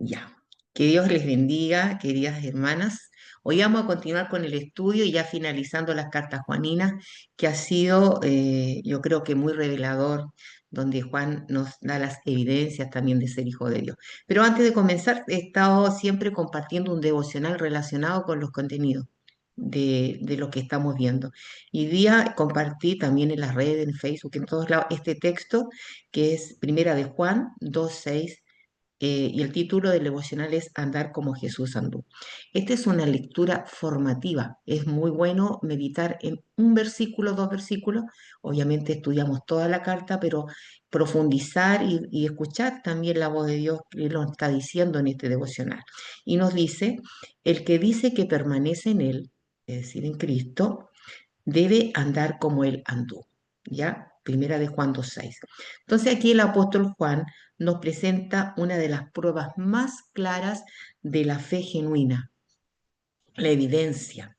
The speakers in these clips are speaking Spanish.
Ya. Que Dios les bendiga, queridas hermanas. Hoy vamos a continuar con el estudio y ya finalizando las cartas juaninas, que ha sido, yo creo que muy revelador, donde Juan nos da las evidencias también de ser hijo de Dios. Pero antes de comenzar, he estado siempre compartiendo un devocional relacionado con los contenidos de lo que estamos viendo. Y día compartí también en las redes, en Facebook, en todos lados, este texto que es Primera de Juan 2:6 y el título del devocional es Andar como Jesús anduvo. Esta es una lectura formativa. Es muy bueno meditar en un versículo, dos versículos. Obviamente estudiamos toda la carta, pero profundizar y escuchar también la voz de Dios que lo está diciendo en este devocional. Y nos dice, el que dice que permanece en Él, es decir, en Cristo, debe andar como Él anduvo. ¿Ya? Primera de Juan 2:6. Entonces aquí el apóstol Juan nos presenta una de las pruebas más claras de la fe genuina, la evidencia.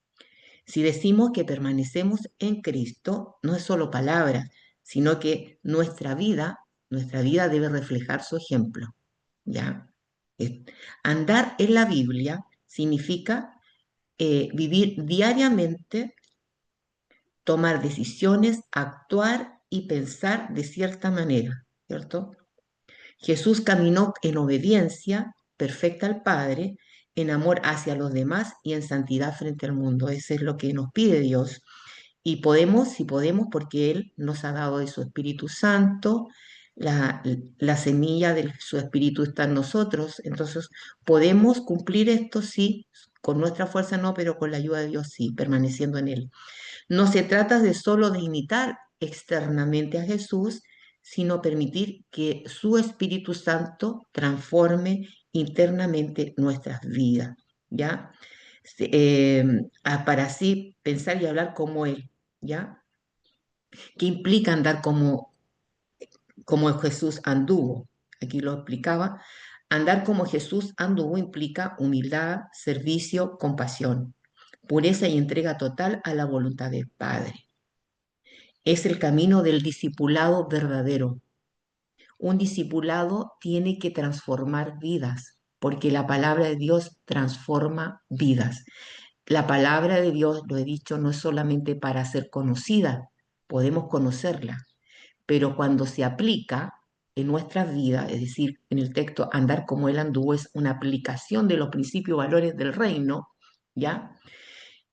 Si decimos que permanecemos en Cristo, no es solo palabras, sino que nuestra vida debe reflejar su ejemplo. ¿Ya? Eh, Andar en la Biblia significa vivir diariamente, tomar decisiones, actuar y pensar de cierta manera, ¿cierto? Jesús caminó en obediencia perfecta al Padre, en amor hacia los demás y en santidad frente al mundo. Eso es lo que nos pide Dios. Y podemos, si podemos, porque Él nos ha dado de su Espíritu Santo, la, la semilla de su Espíritu está en nosotros. Entonces, podemos cumplir esto, sí, con nuestra fuerza no, pero con la ayuda de Dios sí, permaneciendo en Él. No se trata de solo de imitar externamente a Jesús, sino permitir que su Espíritu Santo transforme internamente nuestras vidas, ¿ya? Para así pensar y hablar como Él, ¿ya? ¿Qué implica andar como Jesús anduvo? Aquí lo explicaba. Andar como Jesús anduvo implica humildad, servicio, compasión, pureza y entrega total a la voluntad del Padre. Es el camino del discipulado verdadero. Un discipulado tiene que transformar vidas, porque la palabra de Dios transforma vidas. La palabra de Dios, lo he dicho, no es solamente para ser conocida, podemos conocerla, pero cuando se aplica en nuestras vidas, es decir, en el texto andar como él anduvo es una aplicación de los principios y valores del reino, ¿ya?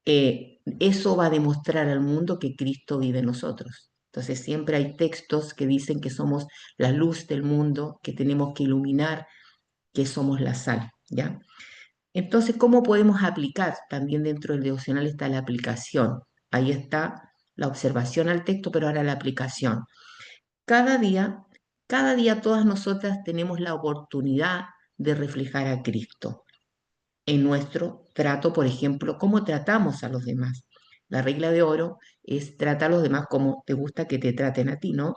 Eso va a demostrar al mundo que Cristo vive en nosotros. Entonces siempre hay textos que dicen que somos la luz del mundo, que tenemos que iluminar, que somos la sal, ¿ya? Entonces, ¿cómo podemos aplicar? También dentro del devocional está la aplicación. Ahí está la observación al texto, pero ahora la aplicación. Cada día, cada día todas nosotras tenemos la oportunidad de reflejar a Cristo en nuestro trato, por ejemplo, cómo tratamos a los demás. La regla de oro es tratar a los demás como te gusta que te traten a ti, ¿no?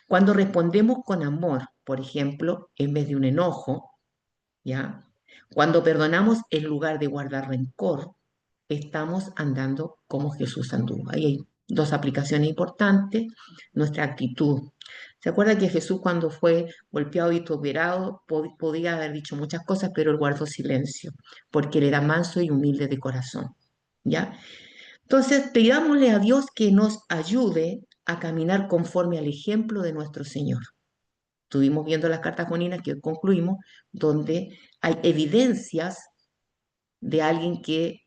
Cuando respondemos con amor, por ejemplo, en vez de un enojo, ¿ya? Cuando perdonamos en lugar de guardar rencor, estamos andando como Jesús anduvo. Ahí hay dos aplicaciones importantes. Nuestra actitud. ¿Se acuerda que Jesús cuando fue golpeado y torturado podía haber dicho muchas cosas, pero él guardó silencio, porque él era manso y humilde de corazón? ¿Ya? Entonces, pidámosle a Dios que nos ayude a caminar conforme al ejemplo de nuestro Señor. Estuvimos viendo las cartas joninas que hoy concluimos, donde hay evidencias de alguien que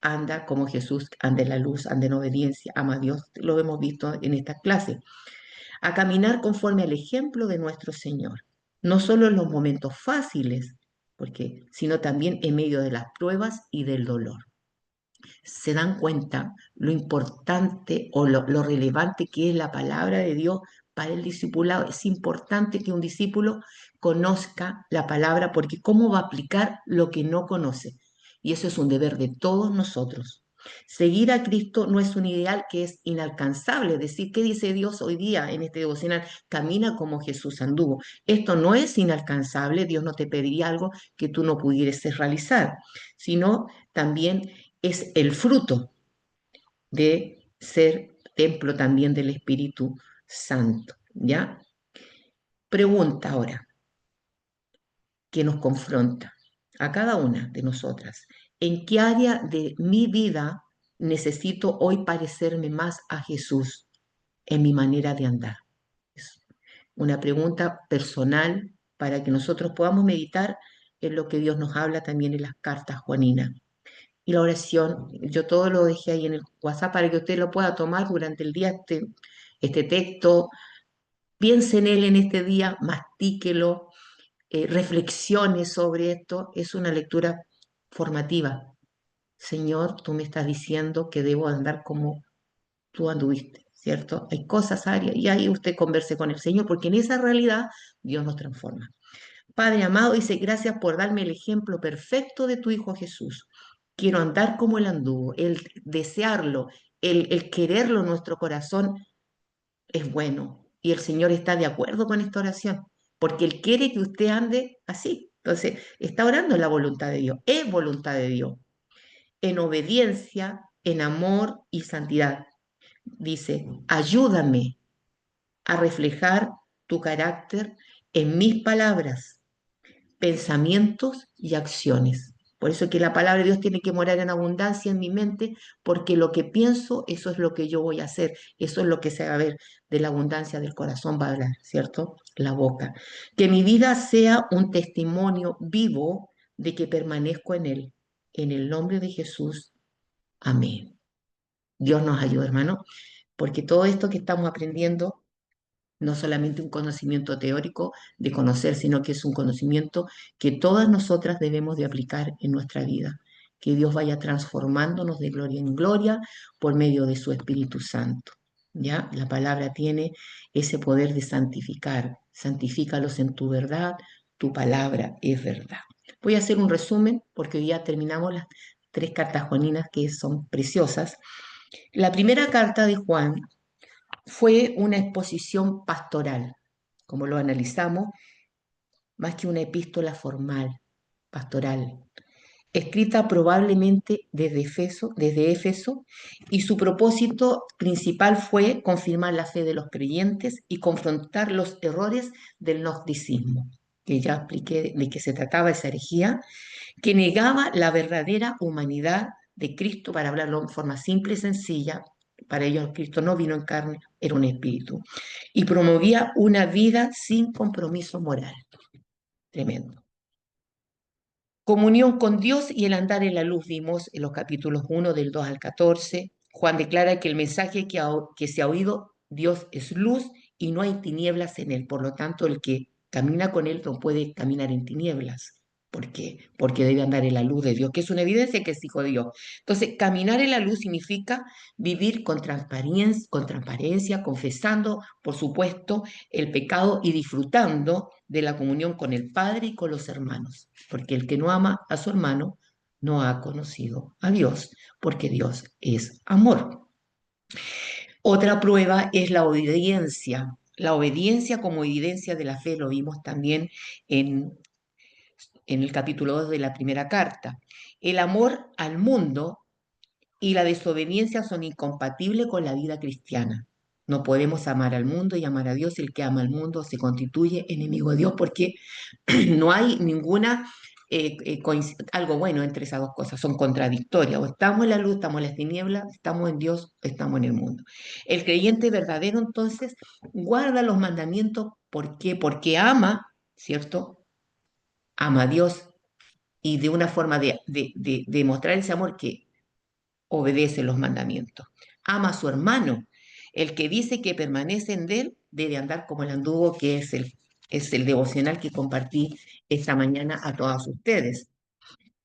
anda como Jesús, anda en la luz, anda en obediencia, ama a Dios. Lo hemos visto en esta clase. A caminar conforme al ejemplo de nuestro Señor. No solo en los momentos fáciles, sino también en medio de las pruebas y del dolor. Se dan cuenta lo importante o lo relevante que es la palabra de Dios para el discipulado. Es importante que un discípulo conozca la palabra porque ¿cómo va a aplicar lo que no conoce? Y eso es un deber de todos nosotros. Seguir a Cristo no es un ideal que es inalcanzable. Es decir, ¿qué dice Dios hoy día en este devocional? Camina como Jesús anduvo. Esto no es inalcanzable. Dios no te pediría algo que tú no pudieras realizar, sino también es el fruto de ser templo también del Espíritu Santo, ¿ya? Pregunta ahora, que nos confronta a cada una de nosotras. ¿En qué área de mi vida necesito hoy parecerme más a Jesús en mi manera de andar? Es una pregunta personal para que nosotros podamos meditar en lo que Dios nos habla también en las cartas juaninas. Y la oración, yo todo lo dejé ahí en el WhatsApp para que usted lo pueda tomar durante el día, este texto, piense en él en este día, mastíquelo, reflexione sobre esto. Es una lectura formativa. Señor, tú me estás diciendo que debo andar como tú anduviste, ¿cierto? Hay cosas, áreas, y ahí usted converse con el Señor, porque en esa realidad Dios nos transforma. Padre amado, dice, gracias por darme el ejemplo perfecto de tu Hijo Jesús. Quiero andar como Él anduvo, el desearlo, el quererlo en nuestro corazón es bueno. Y el Señor está de acuerdo con esta oración, porque Él quiere que usted ande así. Entonces, está orando en la voluntad de Dios, es voluntad de Dios, en obediencia, en amor y santidad. Dice, ayúdame a reflejar tu carácter en mis palabras, pensamientos y acciones. Por eso es que la palabra de Dios tiene que morar en abundancia en mi mente, porque lo que pienso, eso es lo que yo voy a hacer, eso es lo que se va a ver de la abundancia del corazón, va a hablar, ¿cierto? La boca. Que mi vida sea un testimonio vivo de que permanezco en Él. En el nombre de Jesús, amén. Dios nos ayude, hermano, porque todo esto que estamos aprendiendo no solamente un conocimiento teórico de conocer, sino que es un conocimiento que todas nosotras debemos de aplicar en nuestra vida. Que Dios vaya transformándonos de gloria en gloria por medio de su Espíritu Santo. ¿Ya? La palabra tiene ese poder de santificar. Santifícalos en tu verdad, tu palabra es verdad. Voy a hacer un resumen porque hoy ya terminamos las tres cartas juaninas que son preciosas. La primera carta de Juan fue una exposición pastoral, como lo analizamos, más que una epístola formal, pastoral, escrita probablemente desde Éfeso, y su propósito principal fue confirmar la fe de los creyentes y confrontar los errores del gnosticismo, que ya expliqué de qué se trataba esa herejía, que negaba la verdadera humanidad de Cristo, para hablarlo en forma simple y sencilla. Para ellos Cristo no vino en carne, era un espíritu. Y promovía una vida sin compromiso moral. Tremendo. Comunión con Dios y el andar en la luz, vimos en los capítulos 1 del 2 al 14. Juan declara que el mensaje que se ha oído, Dios es luz y no hay tinieblas en él. Por lo tanto, el que camina con él no puede caminar en tinieblas. ¿Por qué? Porque debe andar en la luz de Dios, que es una evidencia que es hijo de Dios. Entonces, caminar en la luz significa vivir con transparencia, confesando, por supuesto, el pecado y disfrutando de la comunión con el Padre y con los hermanos. Porque el que no ama a su hermano no ha conocido a Dios, porque Dios es amor. Otra prueba es la obediencia. La obediencia como evidencia de la fe lo vimos también en, en el capítulo 2 de la primera carta. El amor al mundo y la desobediencia son incompatibles con la vida cristiana. No podemos amar al mundo y amar a Dios. El que ama al mundo se constituye enemigo de Dios, porque no hay ninguna algo bueno entre esas dos cosas, son contradictorias. O estamos en la luz, estamos en las tinieblas, estamos en Dios, estamos en el mundo. El creyente verdadero entonces guarda los mandamientos. ¿Por qué? Porque ama, ¿cierto? Ama a Dios, y de una forma de mostrar ese amor, que obedece los mandamientos. Ama a su hermano. El que dice que permanece en él debe andar como el anduvo, que es el devocional que compartí esta mañana a todas ustedes.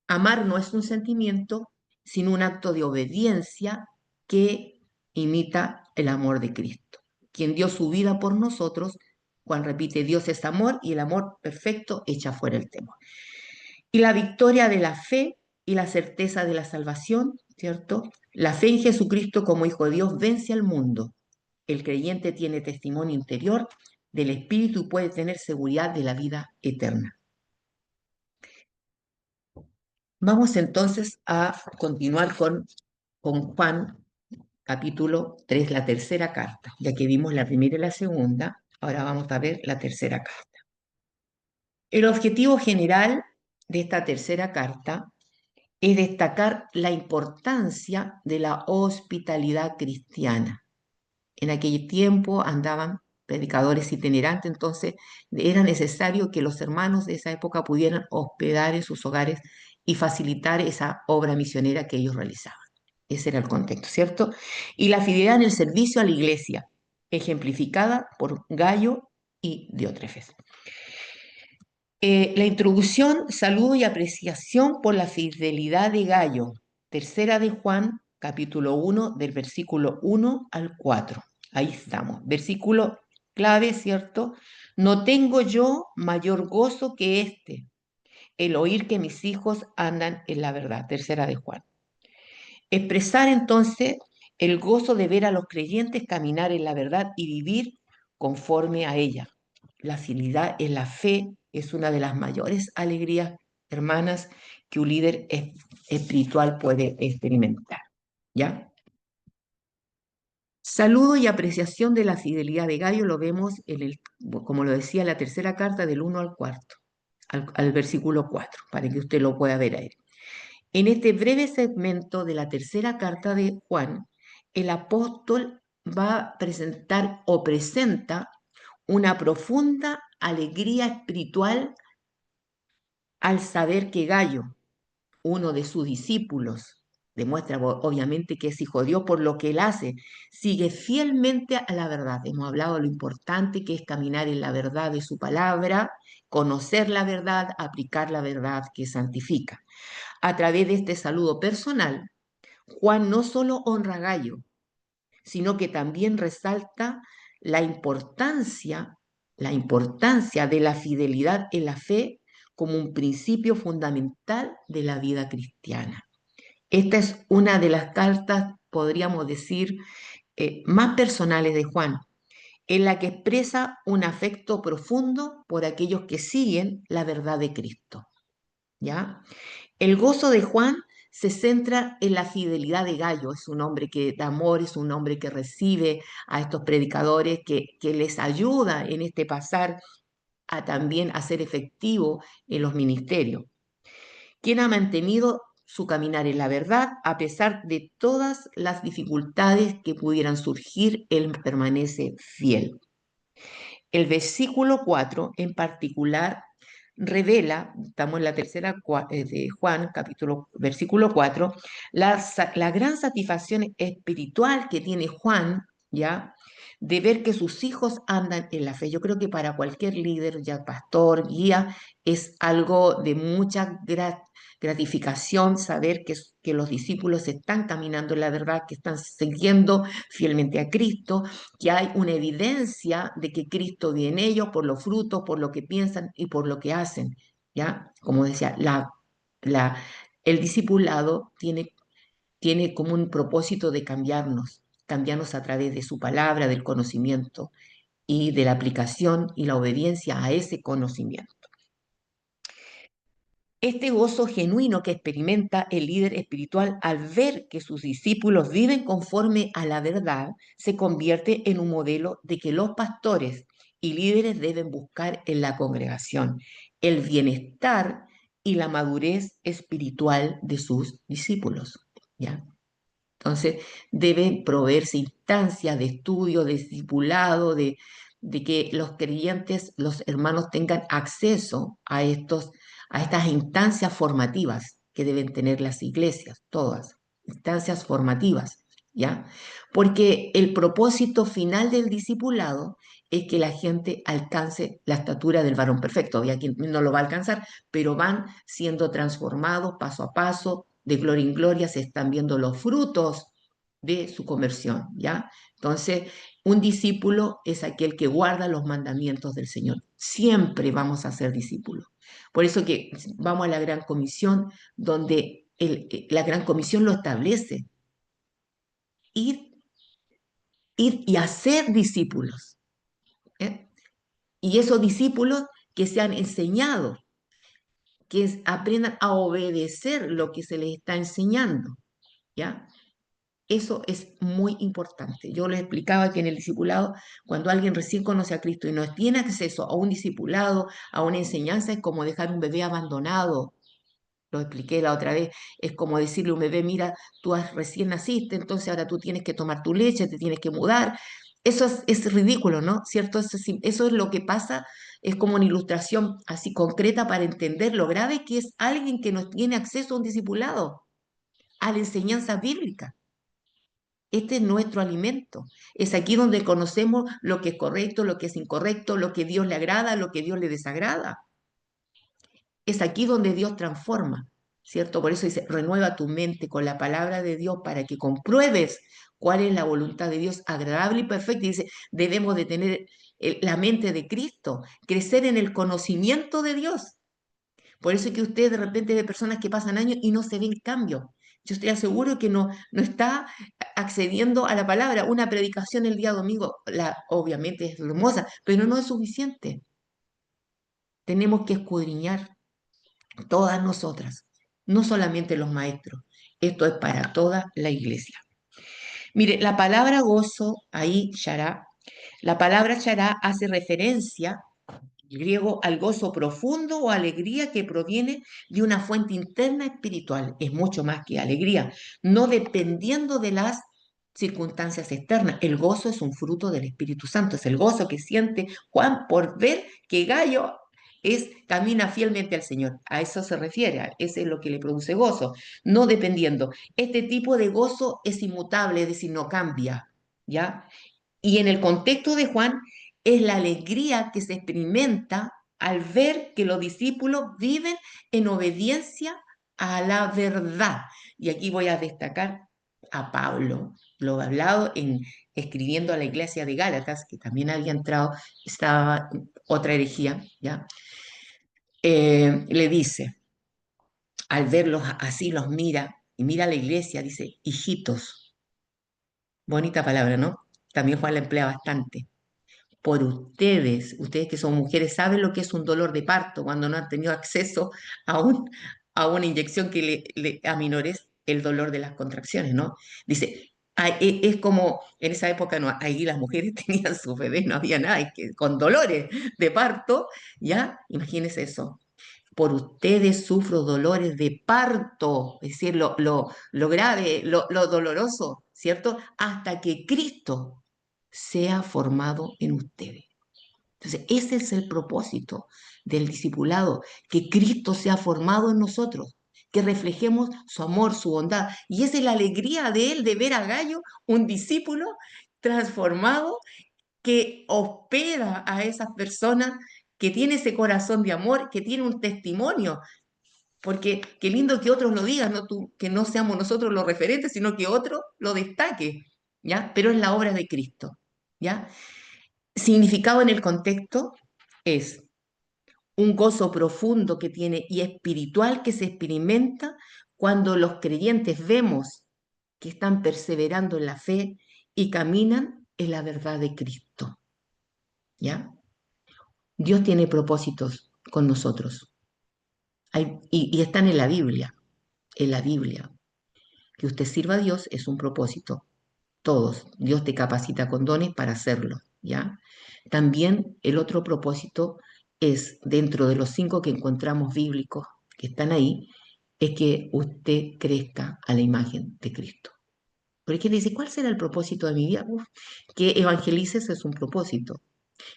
Amar no es un sentimiento, sino un acto de obediencia que imita el amor de Cristo, quien dio su vida por nosotros. Juan repite, Dios es amor y el amor perfecto echa fuera el temor. Y la victoria de la fe y la certeza de la salvación, ¿cierto? La fe en Jesucristo como Hijo de Dios vence al mundo. El creyente tiene testimonio interior del Espíritu y puede tener seguridad de la vida eterna. Vamos entonces a continuar con Juan capítulo 3, la tercera carta. Ya que vimos la primera y la segunda, ahora vamos a ver la tercera carta. El objetivo general de esta tercera carta es destacar la importancia de la hospitalidad cristiana. En aquel tiempo andaban predicadores itinerantes, entonces era necesario que los hermanos de esa época pudieran hospedar en sus hogares y facilitar esa obra misionera que ellos realizaban. Ese era el contexto, ¿cierto? Y la fidelidad en el servicio a la iglesia, ejemplificada por Gallo y Diótrefes. La introducción, saludo y apreciación por la fidelidad de Gallo. Tercera de Juan, capítulo 1, del versículo 1 al 4. Ahí estamos. Versículo clave, ¿cierto? No tengo yo mayor gozo que este, el oír que mis hijos andan en la verdad. Tercera de Juan. Expresar entonces el gozo de ver a los creyentes caminar en la verdad y vivir conforme a ella. La fidelidad en la fe es una de las mayores alegrías, hermanas, que un líder espiritual puede experimentar. ¿Ya? Saludo y apreciación de la fidelidad de Gallo lo vemos como lo decía, la tercera carta del 1 al 4, al versículo 4, para que usted lo pueda ver ahí. En este breve segmento de la tercera carta de Juan, el apóstol va a presentar o presenta una profunda alegría espiritual al saber que Gallo, uno de sus discípulos, demuestra obviamente que es hijo de Dios por lo que él hace, sigue fielmente a la verdad. Hemos hablado de lo importante que es caminar en la verdad de su palabra, conocer la verdad, aplicar la verdad que santifica. A través de este saludo personal, Juan no solo honra a Gallo, sino que también resalta la importancia, la importancia de la fidelidad en la fe como un principio fundamental de la vida cristiana. Esta es una de las cartas, podríamos decir, más personales de Juan, en la que expresa un afecto profundo por aquellos que siguen la verdad de Cristo. ¿Ya? El gozo de Juan se centra en la fidelidad de Gallo, es un hombre que da amor, es un hombre que recibe a estos predicadores, que les ayuda en este pasar a también a ser efectivo en los ministerios, quien ha mantenido su caminar en la verdad a pesar de todas las dificultades que pudieran surgir, él permanece fiel. El versículo 4 en particular revela, estamos en la tercera de Juan, capítulo, versículo 4, la gran satisfacción espiritual que tiene Juan, ¿ya? De ver que sus hijos andan en la fe. Yo creo que para cualquier líder, ya pastor, guía, es algo de mucha gratificación saber que los discípulos están caminando en la verdad, que están siguiendo fielmente a Cristo, que hay una evidencia de que Cristo vive en ellos por los frutos, por lo que piensan y por lo que hacen. ¿Ya? Como decía, el discipulado tiene como un propósito de cambiarnos a través de su palabra, del conocimiento y de la aplicación y la obediencia a ese conocimiento. Este gozo genuino que experimenta el líder espiritual al ver que sus discípulos viven conforme a la verdad se convierte en un modelo de que los pastores y líderes deben buscar en la congregación el bienestar y la madurez espiritual de sus discípulos. ¿Ya? Entonces, deben proveerse instancias de estudio, de discipulado, de que los creyentes, los hermanos tengan acceso a estas instancias formativas que deben tener las iglesias, todas, instancias formativas, ¿ya? Porque el propósito final del discipulado es que la gente alcance la estatura del varón perfecto. Y aquí no lo va a alcanzar, pero van siendo transformados paso a paso, de gloria en gloria, se están viendo los frutos de su conversión, ¿ya? Entonces, un discípulo es aquel que guarda los mandamientos del Señor. Siempre vamos a ser discípulos. Por eso que vamos a la Gran Comisión, donde la Gran Comisión lo establece. Ir, ir y hacer discípulos. ¿Eh? Y esos discípulos que se han enseñado, que aprendan a obedecer lo que se les está enseñando, ¿ya? Eso es muy importante. Yo les explicaba que en el discipulado, cuando alguien recién conoce a Cristo y no tiene acceso a un discipulado, a una enseñanza, es como dejar un bebé abandonado. Lo expliqué la otra vez. Es como decirle a un bebé, mira, recién naciste, entonces ahora tú tienes que tomar tu leche, te tienes que mudar. Eso es ridículo, ¿no? ¿Cierto? Eso es lo que pasa, es como una ilustración así concreta para entender lo grave que es alguien que no tiene acceso a un discipulado, a la enseñanza bíblica. Este es nuestro alimento. Es aquí donde conocemos lo que es correcto, lo que es incorrecto, lo que Dios le agrada, lo que Dios le desagrada. Es aquí donde Dios transforma, ¿cierto? Por eso dice, renueva tu mente con la palabra de Dios para que compruebes cuál es la voluntad de Dios agradable y perfecta. Y dice, debemos de tener la mente de Cristo, crecer en el conocimiento de Dios. Por eso es que usted de repente ve personas que pasan años y no se ven cambio. Yo estoy seguro que no está accediendo a la palabra. Una predicación el día domingo, obviamente es hermosa, pero no es suficiente. Tenemos que escudriñar todas nosotras, no solamente los maestros. Esto es para toda la iglesia. Mire, la palabra gozo, ahí, shará, la palabra shará hace referencia el griego al gozo profundo o alegría que proviene de una fuente interna espiritual. Es mucho más que alegría, no dependiendo de las circunstancias externas. El gozo es un fruto del Espíritu Santo, es el gozo que siente Juan por ver que Gallo camina fielmente al Señor. A eso se refiere, ese es lo que le produce gozo, no dependiendo. Este tipo de gozo es inmutable, es decir, no cambia, ¿ya? Y en el contexto de Juan es la alegría que se experimenta al ver que los discípulos viven en obediencia a la verdad. Y aquí voy a destacar a Pablo, lo he hablado escribiendo a la iglesia de Gálatas, que también había entrado, estaba otra herejía, ¿ya? Le dice, al verlos así, los mira y mira a la iglesia, dice, hijitos, bonita palabra, ¿no? También Juan la emplea bastante por ustedes que son mujeres, saben lo que es un dolor de parto cuando no han tenido acceso a, a una inyección que le aminorece el dolor de las contracciones, ¿no? Dice, es como en esa época no, ahí las mujeres tenían su bebé, no había nada, con dolores de parto, ¿ya? Imagínense eso. Por ustedes sufro dolores de parto, es decir, lo grave, lo doloroso, ¿cierto? Hasta que Cristo sea formado en ustedes. Entonces, ese es el propósito del discipulado, que Cristo sea formado en nosotros, que reflejemos su amor, su bondad. Y esa es la alegría de él, de ver a Gallo, un discípulo transformado que hospeda a esas personas, que tiene ese corazón de amor, que tiene un testimonio. Porque qué lindo que otros lo digan, no que no seamos nosotros los referentes, sino que otro lo destaque, ¿ya? Pero es la obra de Cristo, ¿ya? Significado en el contexto es un gozo profundo que tiene y espiritual que se experimenta cuando los creyentes vemos que están perseverando en la fe y caminan en la verdad de Cristo, ¿ya? Dios tiene propósitos con nosotros y están en la Biblia. Que usted sirva a Dios es un propósito. Todos. Dios te capacita con dones para hacerlo, ¿ya? También el otro propósito es, dentro de los 5 que encontramos bíblicos que están ahí, es que usted crezca a la imagen de Cristo. Porque dice, ¿cuál será el propósito de mi vida? Uf, que evangelices es un propósito,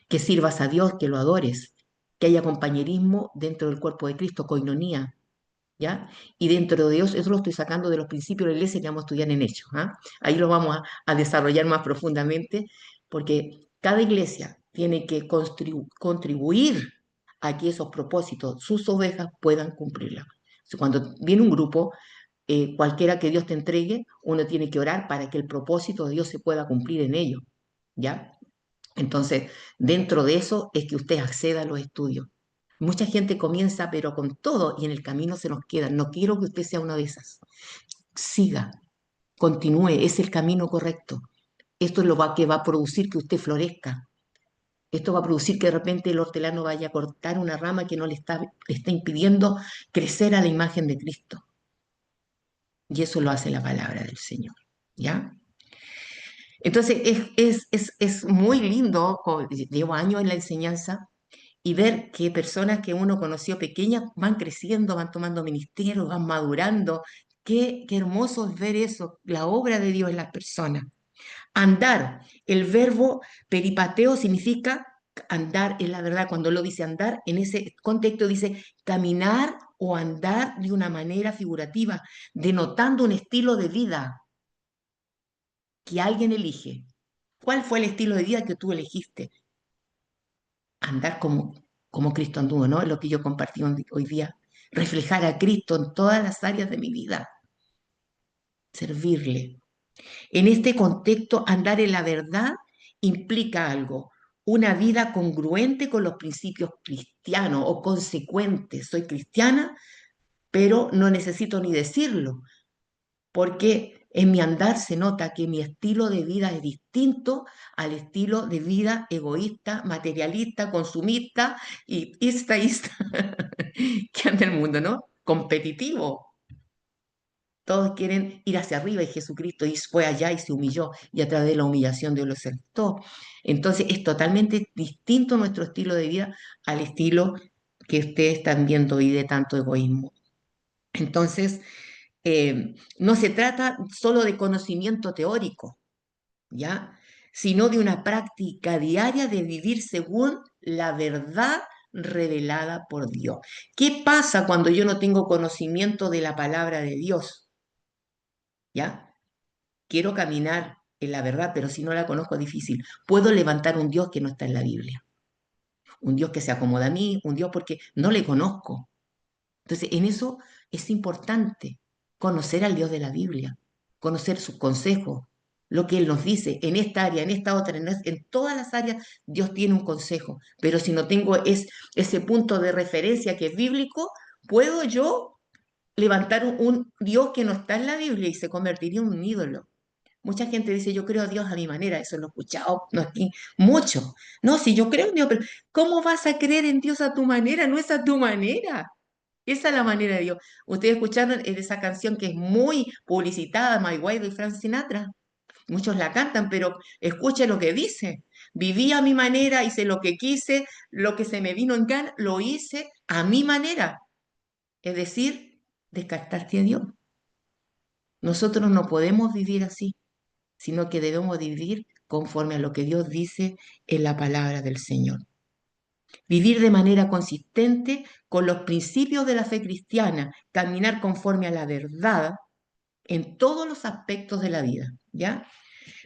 que sirvas a Dios, que lo adores, que haya compañerismo dentro del cuerpo de Cristo, coinonía, ¿ya? Y dentro de Dios, eso lo estoy sacando de los principios de la iglesia que vamos a estudiar en Hechos, ¿ah? Ahí lo vamos a desarrollar más profundamente, porque cada iglesia tiene que contribuir a que esos propósitos, sus ovejas, puedan cumplirla. Cuando viene un grupo, cualquiera que Dios te entregue, uno tiene que orar para que el propósito de Dios se pueda cumplir en ello, ¿ya? Entonces, dentro de eso es que usted acceda a los estudios. Mucha gente comienza, pero con todo, y en el camino se nos queda. No quiero que usted sea una de esas. Siga, continúe, es el camino correcto. Esto es que va a producir que usted florezca. Esto va a producir que de repente el hortelano vaya a cortar una rama que no le está impidiendo crecer a la imagen de Cristo. Y eso lo hace la palabra del Señor. ¿ya? Entonces, es muy lindo, llevo años en la enseñanza, y ver que personas que uno conoció pequeñas van creciendo, van tomando ministerio, van madurando. Qué hermoso es ver eso, la obra de Dios en las personas. Andar, el verbo peripateo significa andar, es la verdad, cuando lo dice andar, en ese contexto dice caminar o andar de una manera figurativa, denotando un estilo de vida que alguien elige. ¿Cuál fue el estilo de vida que tú elegiste? Andar como Cristo anduvo, ¿no? Es lo que yo compartí hoy día. Reflejar a Cristo en todas las áreas de mi vida, servirle. En este contexto, andar en la verdad implica algo, una vida congruente con los principios cristianos o consecuente. Soy cristiana, pero no necesito ni decirlo, porque en mi andar se nota que mi estilo de vida es distinto al estilo de vida egoísta, materialista, consumista y ista que anda el mundo, ¿no? Competitivo. Todos quieren ir hacia arriba y Jesucristo fue allá y se humilló y a través de la humillación Dios lo aceptó. Entonces es totalmente distinto nuestro estilo de vida al estilo que ustedes están viendo hoy de tanto egoísmo. Entonces, no se trata solo de conocimiento teórico, ¿ya? Sino de una práctica diaria de vivir según la verdad revelada por Dios. ¿Qué pasa cuando yo no tengo conocimiento de la palabra de Dios? ¿Ya? Quiero caminar en la verdad, pero si no la conozco es difícil. Puedo levantar un Dios que no está en la Biblia, un Dios que se acomoda a mí, un Dios porque no le conozco. Entonces, en eso es importante conocer al Dios de la Biblia, conocer sus consejos, lo que Él nos dice en esta área, en esta otra, en todas las áreas, Dios tiene un consejo. Pero si no tengo ese punto de referencia que es bíblico, ¿puedo yo levantar un Dios que no está en la Biblia y se convertiría en un ídolo? Mucha gente dice, yo creo a Dios a mi manera, eso lo he escuchado no aquí mucho. No, si yo creo en Dios, pero ¿cómo vas a creer en Dios a tu manera? No es a tu manera. Esa es la manera de Dios. Ustedes escucharon esa canción que es muy publicitada, My Way de Frank Sinatra. Muchos la cantan, pero escuche lo que dice. Viví a mi manera, hice lo que quise, lo que se me vino en gana, lo hice a mi manera. Es decir, descartarte a Dios. Nosotros no podemos vivir así, sino que debemos vivir conforme a lo que Dios dice en la palabra del Señor. Vivir de manera consistente con los principios de la fe cristiana, caminar conforme a la verdad en todos los aspectos de la vida, ¿ya?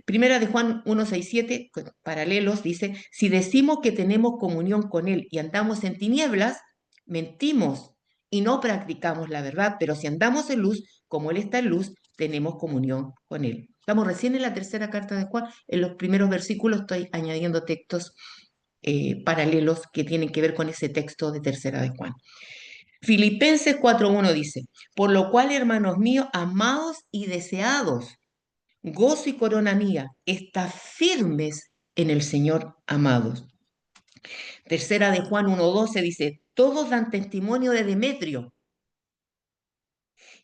Primera de Juan 1, 6, 7, paralelos, dice, si decimos que tenemos comunión con Él y andamos en tinieblas, mentimos y no practicamos la verdad, pero si andamos en luz, como Él está en luz, tenemos comunión con Él. Estamos recién en la tercera carta de Juan, en los primeros versículos estoy añadiendo textos paralelos que tienen que ver con ese texto de tercera de Juan. Filipenses 4.1 dice, por lo cual, hermanos míos, amados y deseados, gozo y corona mía, está firmes en el Señor, amados. Tercera de Juan 1.12 dice, todos dan testimonio de Demetrio,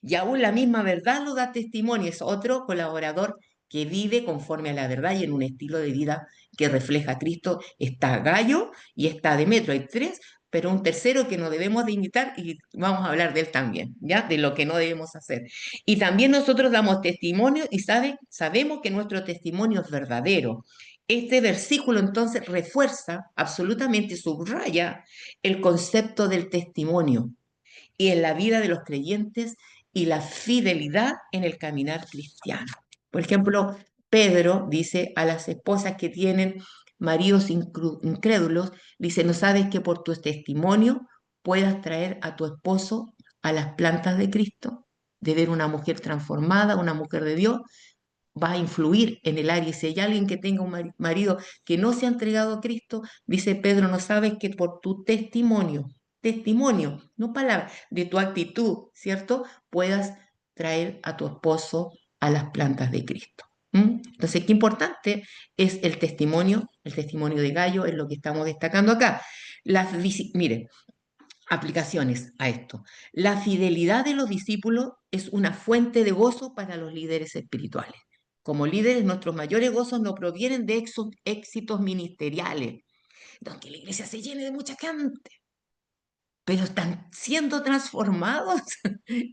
y aún la misma verdad lo da testimonio, es otro colaborador que vive conforme a la verdad y en un estilo de vida que refleja a Cristo. Está Gallo y está Demetrio, hay tres, pero un tercero que no debemos de imitar y vamos a hablar de él también, ¿ya? De lo que no debemos hacer. Y también nosotros damos testimonio y sabemos que nuestro testimonio es verdadero. Este versículo entonces refuerza absolutamente, subraya el concepto del testimonio y en la vida de los creyentes y la fidelidad en el caminar cristiano. Por ejemplo, Pedro dice a las esposas que tienen maridos incrédulos, dice, ¿no sabes que por tu testimonio puedas traer a tu esposo a las plantas de Cristo? De ver una mujer transformada, una mujer de Dios, va a influir en el área. Y si hay alguien que tenga un marido que no se ha entregado a Cristo, dice Pedro, no sabes que por tu testimonio, no palabras, de tu actitud, ¿cierto? Puedas traer a tu esposo a las plantas de Cristo. ¿Mm? Entonces, qué importante es el testimonio de Gallo es lo que estamos destacando acá. Mire, aplicaciones a esto. La fidelidad de los discípulos es una fuente de gozo para los líderes espirituales. Como líderes, nuestros mayores gozos no provienen de éxitos ministeriales, aunque la iglesia se llene de mucha gente, pero están siendo transformados,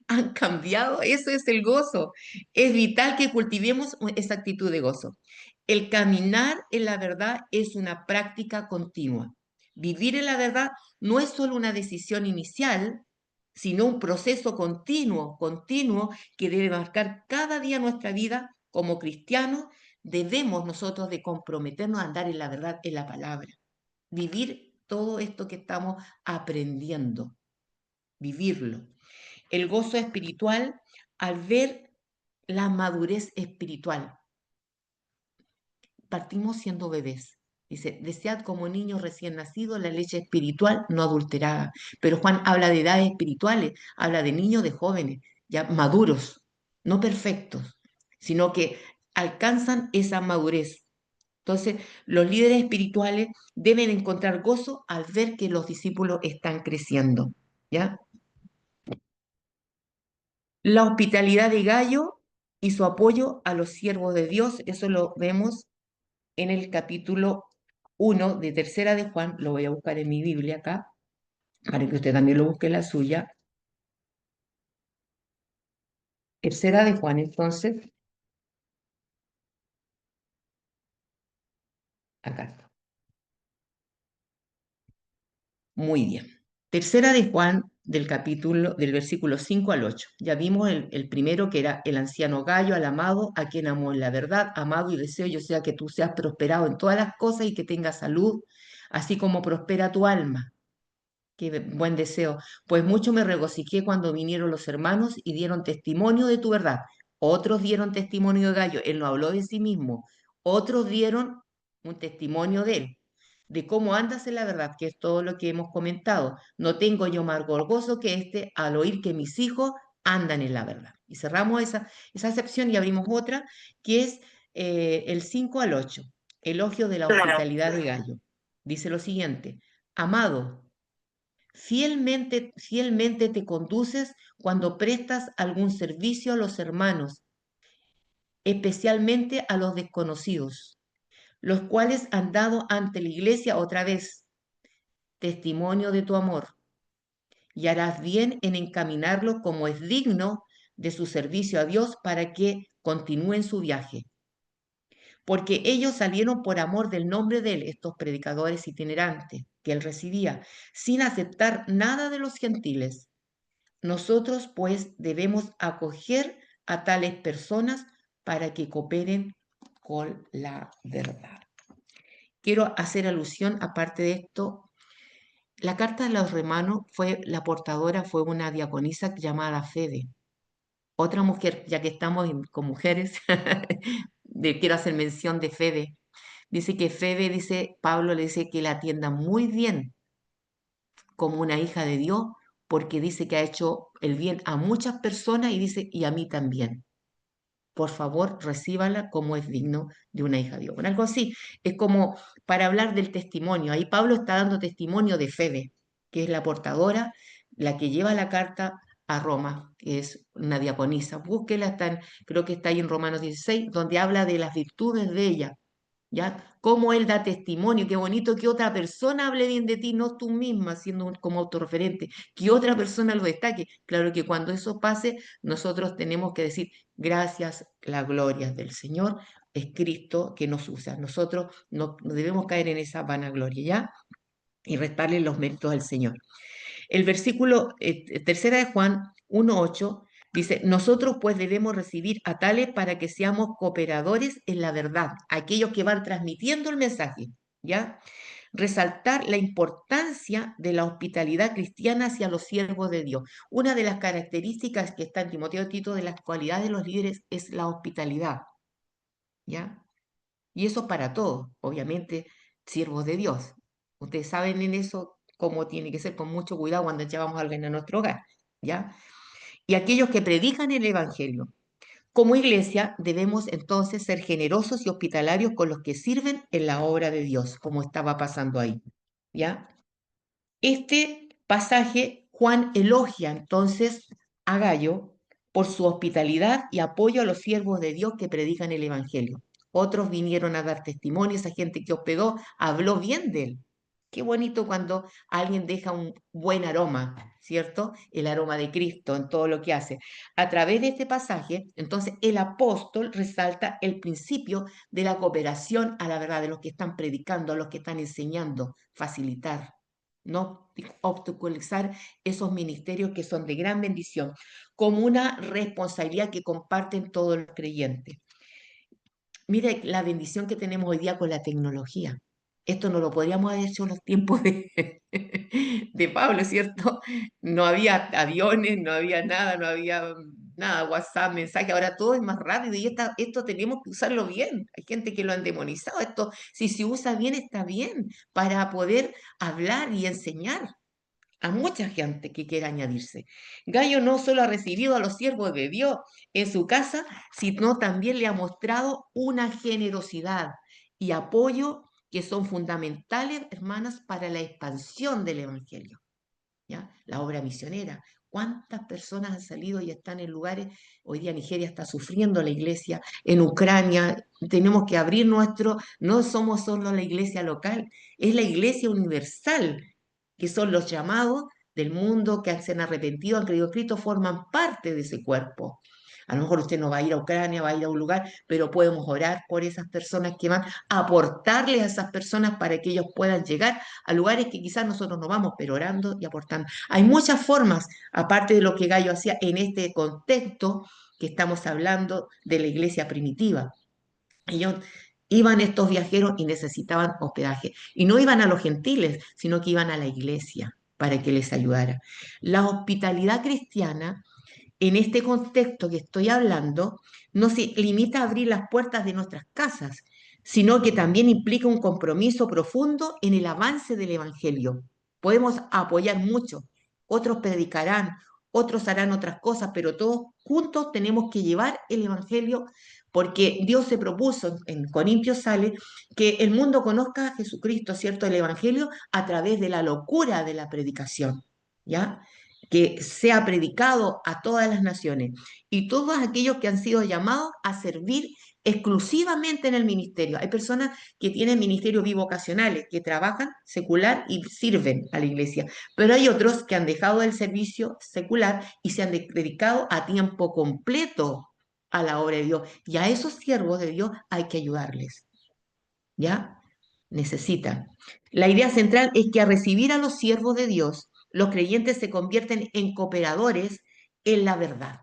han cambiado, eso es el gozo. Es vital que cultivemos esa actitud de gozo. El caminar en la verdad es una práctica continua. Vivir en la verdad no es solo una decisión inicial, sino un proceso continuo, continuo que debe marcar cada día nuestra vida como cristianos. Debemos nosotros de comprometernos a andar en la verdad, en la palabra. Vivir todo esto que estamos aprendiendo, vivirlo. El gozo espiritual al ver la madurez espiritual. Partimos siendo bebés. Dice, desead como niños recién nacidos la leche espiritual no adulterada. Pero Juan habla de edades espirituales, habla de niños, de jóvenes, ya maduros, no perfectos, sino que alcanzan esa madurez. Entonces, los líderes espirituales deben encontrar gozo al ver que los discípulos están creciendo, ¿ya? La hospitalidad de Gallo y su apoyo a los siervos de Dios, eso lo vemos en el capítulo 1 de Tercera de Juan, lo voy a buscar en mi Biblia acá, para que usted también lo busque en la suya. Tercera de Juan, entonces, acá está. Muy bien. Tercera de Juan, del capítulo, del versículo 5 al 8. Ya vimos el primero que era el anciano Gallo, al amado, a quien amó en la verdad, amado y deseo yo sea que tú seas prosperado en todas las cosas y que tengas salud, así como prospera tu alma. Qué buen deseo. Pues mucho me regocijé cuando vinieron los hermanos y dieron testimonio de tu verdad. Otros dieron testimonio de Gallo. Él no habló de sí mismo. Otros dieron un testimonio de él, de cómo andas en la verdad, que es todo lo que hemos comentado. No tengo yo más gozo que este al oír que mis hijos andan en la verdad. Y cerramos esa sección y abrimos otra, que es el 5 al 8. Elogio de la hospitalidad de Gallo. Dice lo siguiente: Amado, fielmente te conduces cuando prestas algún servicio a los hermanos, especialmente a los desconocidos, los cuales han dado ante la iglesia otra vez testimonio de tu amor, y harás bien en encaminarlo como es digno de su servicio a Dios para que continúen su viaje. Porque ellos salieron por amor del nombre de él, estos predicadores itinerantes que él recibía, sin aceptar nada de los gentiles. Nosotros, pues, debemos acoger a tales personas para que cooperen con la verdad. Quiero hacer alusión, aparte de esto, la carta de los romanos la portadora fue una diaconisa llamada Febe. Otra mujer, ya que estamos con mujeres, quiero hacer mención de Febe. Dice que Febe, dice, Pablo le dice que la atienda muy bien como una hija de Dios, porque dice que ha hecho el bien a muchas personas y dice, y a mí también. Por favor, recíbala como es digno de una hija de Dios. Bueno, algo así, es como para hablar del testimonio. Ahí Pablo está dando testimonio de Febe, que es la portadora, la que lleva la carta a Roma, que es una diaconisa. Búsquela, creo que está ahí en Romanos 16, donde habla de las virtudes de ella. ¿Ya? Cómo él da testimonio, qué bonito que otra persona hable bien de ti, no tú misma siendo como autorreferente, que otra persona lo destaque. Claro que cuando eso pase, nosotros tenemos que decir, gracias, la gloria del Señor, es Cristo que nos usa. Nosotros no debemos caer en esa vanagloria, ¿ya? Y restarle los méritos al Señor. El versículo tercera de Juan 1:8 dice, nosotros pues debemos recibir a tales para que seamos cooperadores en la verdad, aquellos que van transmitiendo el mensaje, ¿ya? Resaltar la importancia de la hospitalidad cristiana hacia los siervos de Dios. Una de las características que está en Timoteo Tito de las cualidades de los líderes es la hospitalidad, ¿ya? Y eso para todos, obviamente, siervos de Dios. Ustedes saben en eso cómo tiene que ser con mucho cuidado cuando llevamos a alguien a nuestro hogar, ¿ya? Y aquellos que predican el Evangelio. Como iglesia debemos entonces ser generosos y hospitalarios con los que sirven en la obra de Dios, como estaba pasando ahí, ¿ya? Este pasaje, Juan elogia entonces a Gallo por su hospitalidad y apoyo a los siervos de Dios que predican el Evangelio. Otros vinieron a dar testimonio, esa gente que hospedó habló bien de él. Qué bonito cuando alguien deja un buen aroma, ¿cierto? El aroma de Cristo en todo lo que hace. A través de este pasaje, entonces, el apóstol resalta el principio de la cooperación a la verdad, de los que están predicando, a los que están enseñando, facilitar, no obstaculizar esos ministerios que son de gran bendición, como una responsabilidad que comparten todos los creyentes. Mire la bendición que tenemos hoy día con la tecnología. Esto no lo podríamos haber hecho en los tiempos de Pablo, ¿cierto? No había aviones, no había nada, no había nada, WhatsApp, mensaje, ahora todo es más rápido y esto tenemos que usarlo bien. Hay gente que lo han demonizado. Esto, si se usa bien, está bien para poder hablar y enseñar a mucha gente que quiera añadirse. Gallo no solo ha recibido a los siervos de Dios en su casa, sino también le ha mostrado una generosidad y apoyo que son fundamentales, hermanas, para la expansión del Evangelio. ¿Ya? La obra misionera. ¿Cuántas personas han salido y están en lugares? Hoy día Nigeria está sufriendo la iglesia, en Ucrania tenemos que abrir no somos solo la iglesia local, es la iglesia universal, que son los llamados del mundo que se han arrepentido, han creído en Cristo, forman parte de ese cuerpo. A lo mejor usted no va a ir a Ucrania, va a ir a un lugar, pero podemos orar por esas personas que van, aportarles a esas personas para que ellos puedan llegar a lugares que quizás nosotros no vamos, pero orando y aportando. Hay muchas formas, aparte de lo que Gallo hacía en este contexto que estamos hablando de la iglesia primitiva. Ellos iban estos viajeros y necesitaban hospedaje. Y no iban a los gentiles, sino que iban a la iglesia para que les ayudara. La hospitalidad cristiana en este contexto que estoy hablando, no se limita a abrir las puertas de nuestras casas, sino que también implica un compromiso profundo en el avance del Evangelio. Podemos apoyar mucho, otros predicarán, otros harán otras cosas, pero todos juntos tenemos que llevar el Evangelio porque Dios se propuso, en Corintios sale, que el mundo conozca a Jesucristo, ¿cierto? El Evangelio a través de la locura de la predicación, ¿ya? Que sea predicado a todas las naciones y todos aquellos que han sido llamados a servir exclusivamente en el ministerio. Hay personas que tienen ministerios bivocacionales, que trabajan secular y sirven a la iglesia, pero hay otros que han dejado el servicio secular y se han dedicado a tiempo completo a la obra de Dios. Y a esos siervos de Dios hay que ayudarles, ¿ya? Necesitan. La idea central es que al recibir a los siervos de Dios, los creyentes se convierten en cooperadores en la verdad.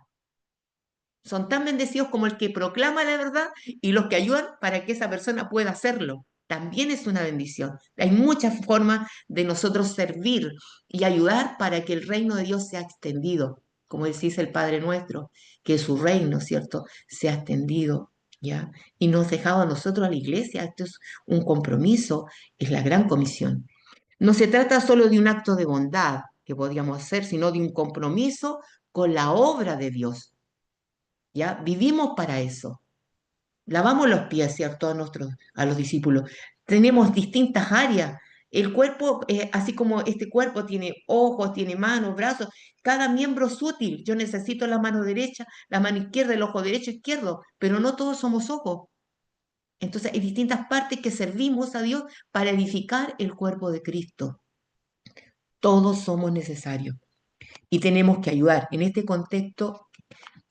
Son tan bendecidos como el que proclama la verdad y los que ayudan para que esa persona pueda hacerlo. También es una bendición. Hay muchas formas de nosotros servir y ayudar para que el reino de Dios sea extendido. Como dice el Padre nuestro, que su reino, ¿cierto?, sea extendido, ¿ya? Y nos dejado a nosotros, a la iglesia. Esto es un compromiso, es la gran comisión. No se trata solo de un acto de bondad que podríamos hacer, sino de un compromiso con la obra de Dios. ¿Ya? Vivimos para eso. Lavamos los pies, ¿cierto? A los discípulos. Tenemos distintas áreas. El cuerpo, así como este cuerpo tiene ojos, tiene manos, brazos, cada miembro es útil. Yo necesito la mano derecha, la mano izquierda, el ojo derecho, izquierdo, pero no todos somos ojos. Entonces hay distintas partes que servimos a Dios para edificar el cuerpo de Cristo. Todos somos necesarios y tenemos que ayudar. En este contexto,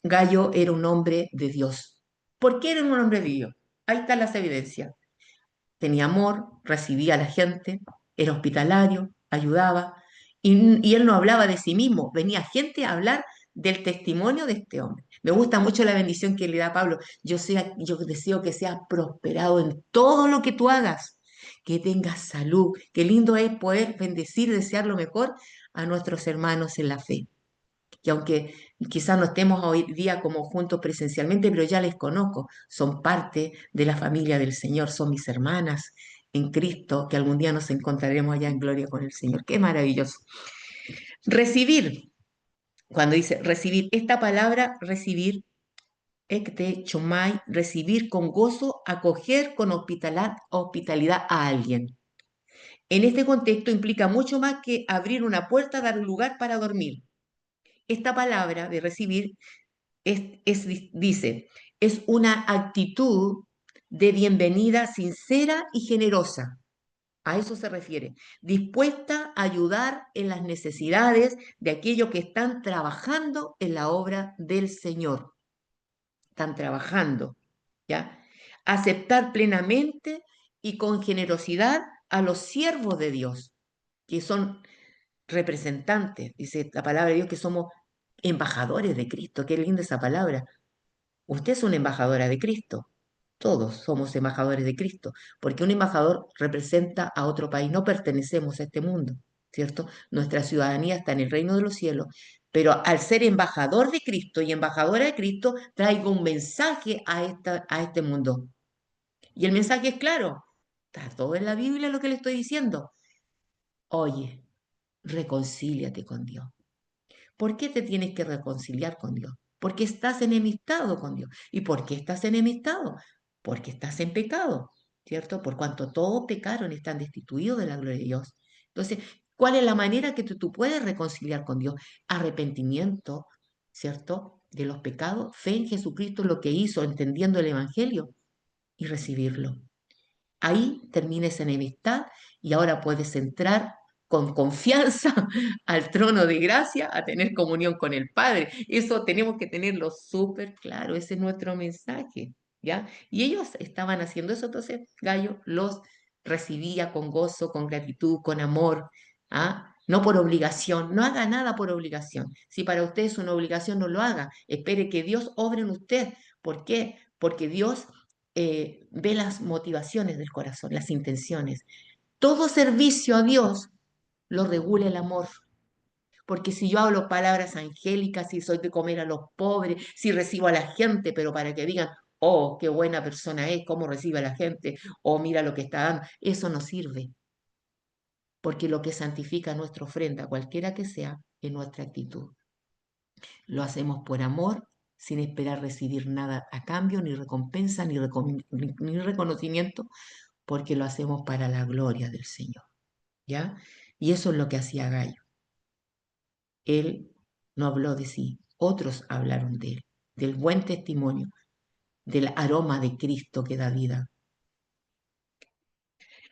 Gallo era un hombre de Dios. ¿Por qué era un hombre de Dios? Ahí están las evidencias. Tenía amor, recibía a la gente, era hospitalario, ayudaba, y él no hablaba de sí mismo, venía gente a hablar del testimonio de este hombre. Me gusta mucho la bendición que le da Pablo. Yo deseo que seas prosperado en todo lo que tú hagas, que tengas salud. Qué lindo es poder bendecir, desear lo mejor a nuestros hermanos en la fe, que aunque quizás no estemos hoy día como juntos presencialmente, pero ya les conozco, son parte de la familia del Señor, son mis hermanas en Cristo, que algún día nos encontraremos allá en gloria con el Señor. Qué maravilloso. Recibir, cuando dice recibir, esta palabra recibir, ekte chomai, recibir con gozo, acoger con hospitalidad a alguien. En este contexto implica mucho más que abrir una puerta, dar un lugar para dormir. Esta palabra de recibir dice, es una actitud de bienvenida sincera y generosa. A eso se refiere, dispuesta a ayudar en las necesidades de aquellos que están trabajando en la obra del Señor. Están trabajando, ¿ya? Aceptar plenamente y con generosidad a los siervos de Dios, que son representantes, dice la palabra de Dios, que somos embajadores de Cristo. Qué linda esa palabra. Usted es una embajadora de Cristo. Todos somos embajadores de Cristo, porque un embajador representa a otro país. No pertenecemos a este mundo, ¿cierto? Nuestra ciudadanía está en el reino de los cielos, pero al ser embajador de Cristo y embajadora de Cristo, traigo un mensaje a este mundo. Y el mensaje es claro. Está todo en la Biblia lo que le estoy diciendo. Oye, reconcíliate con Dios. ¿Por qué te tienes que reconciliar con Dios? Porque estás enemistado con Dios. ¿Y por qué estás enemistado? Porque estás en pecado, ¿cierto? Por cuanto todos pecaron y están destituidos de la gloria de Dios. Entonces, ¿cuál es la manera que tú puedes reconciliar con Dios? Arrepentimiento, ¿cierto? De los pecados, fe en Jesucristo, lo que hizo, entendiendo el Evangelio y recibirlo. Ahí termina esa enemistad y ahora puedes entrar con confianza al trono de gracia a tener comunión con el Padre. Eso tenemos que tenerlo súper claro, ese es nuestro mensaje, ¿ya? Y ellos estaban haciendo eso, entonces Gallo los recibía con gozo, con gratitud, con amor, ¿ah? No por obligación, no haga nada por obligación. Si para usted es una obligación, no lo haga. Espere que Dios obre en usted. ¿Por qué? Porque Dios ve las motivaciones del corazón, las intenciones. Todo servicio a Dios lo regula el amor. Porque si yo hablo palabras angélicas, si soy de comer a los pobres, si recibo a la gente, pero para que digan, oh, qué buena persona es, cómo recibe a la gente, o mira lo que está dando, eso no sirve. Porque lo que santifica nuestra ofrenda, cualquiera que sea, es nuestra actitud. Lo hacemos por amor, sin esperar recibir nada a cambio, ni recompensa, ni reconocimiento, porque lo hacemos para la gloria del Señor, ¿ya? Y eso es lo que hacía Gallo. Él no habló de sí, otros hablaron de él, del buen testimonio, del aroma de Cristo que da vida.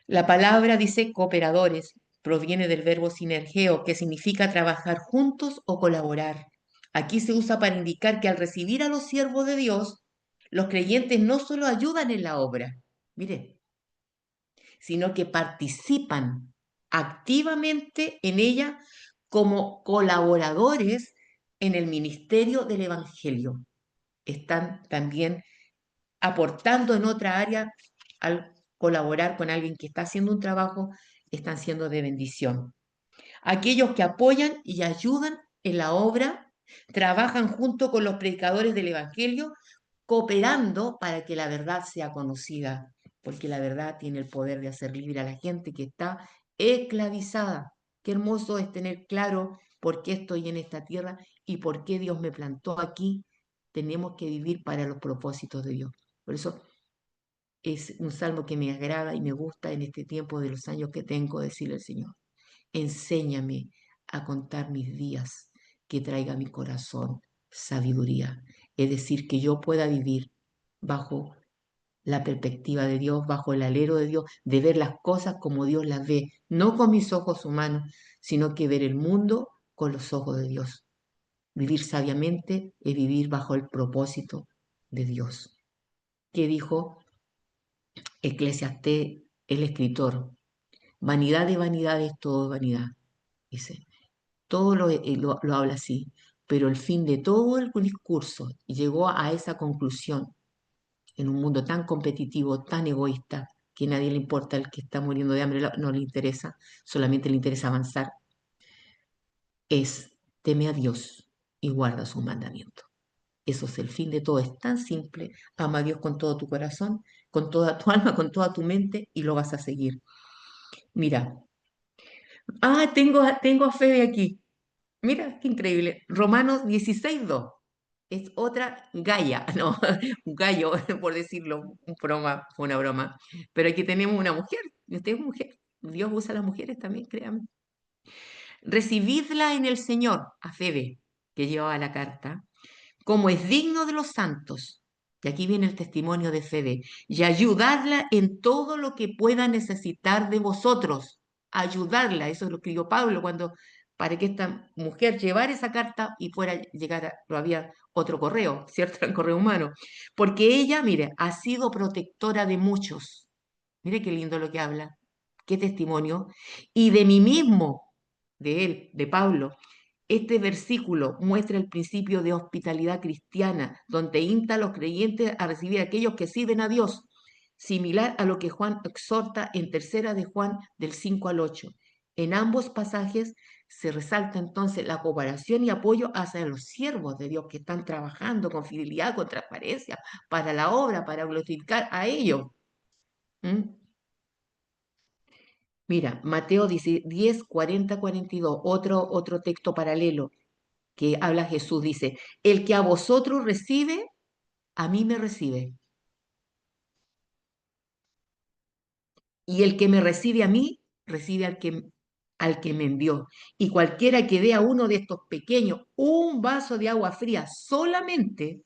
La palabra dice cooperadores, proviene del verbo sinergeo, que significa trabajar juntos o colaborar. Aquí se usa para indicar que al recibir a los siervos de Dios, los creyentes no solo ayudan en la obra, mire, sino que participan activamente en ella como colaboradores en el ministerio del Evangelio. Están también aportando en otra área al colaborar con alguien que está haciendo un trabajo, están siendo de bendición. Aquellos que apoyan y ayudan en la obra, trabajan junto con los predicadores del Evangelio, cooperando para que la verdad sea conocida, porque la verdad tiene el poder de hacer libre a la gente que está esclavizada. Qué hermoso es tener claro por qué estoy en esta tierra y por qué Dios me plantó aquí. Tenemos que vivir para los propósitos de Dios. Por eso es un salmo que me agrada y me gusta en este tiempo de los años que tengo, decirle al Señor, enséñame a contar mis días, que traiga a mi corazón sabiduría. Es decir, que yo pueda vivir bajo la perspectiva de Dios, bajo el alero de Dios, de ver las cosas como Dios las ve, no con mis ojos humanos, sino que ver el mundo con los ojos de Dios. Vivir sabiamente es vivir bajo el propósito de Dios. ¿Qué dijo Eclesiastés, el escritor? Vanidad de vanidades, todo es vanidad. Dice, todo lo habla así, pero el fin de todo el discurso llegó a esa conclusión en un mundo tan competitivo, tan egoísta, que a nadie le importa el que está muriendo de hambre, no le interesa, solamente le interesa avanzar, es teme a Dios y guarda su mandamiento. Eso es el fin de todo, es tan simple, ama a Dios con todo tu corazón, con toda tu alma, con toda tu mente y lo vas a seguir. Mira, tengo a Fede aquí. Mira, qué increíble. Romanos 16:2. Es otra Gaia, no, un gallo, por decirlo, fue una broma. Pero aquí tenemos una mujer, y usted es mujer. Dios usa a las mujeres también, créame. Recibidla en el Señor, a Febe, que llevaba la carta, como es digno de los santos. Y aquí viene el testimonio de Febe. Y ayudarla en todo lo que pueda necesitar de vosotros. Ayudarla, eso es lo que dijo Pablo cuando para que esta mujer llevara esa carta y fuera llegar no había otro correo, ¿cierto? El correo humano. Porque ella, mire, ha sido protectora de muchos. Mire qué lindo lo que habla, qué testimonio. Y de mí mismo, de él, de Pablo, este versículo muestra el principio de hospitalidad cristiana, donde insta a los creyentes a recibir a aquellos que sirven a Dios, similar a lo que Juan exhorta en tercera de Juan del 5 al 8. En ambos pasajes se resalta entonces la cooperación y apoyo hacia los siervos de Dios que están trabajando con fidelidad, con transparencia, para la obra, para glorificar a ellos. ¿Mm? Mira, Mateo dice 10, 40, 42, otro texto paralelo que habla Jesús, dice, el que a vosotros recibe, a mí me recibe. Y el que me recibe a mí, recibe al que me envió. Y cualquiera que dé a uno de estos pequeños un vaso de agua fría solamente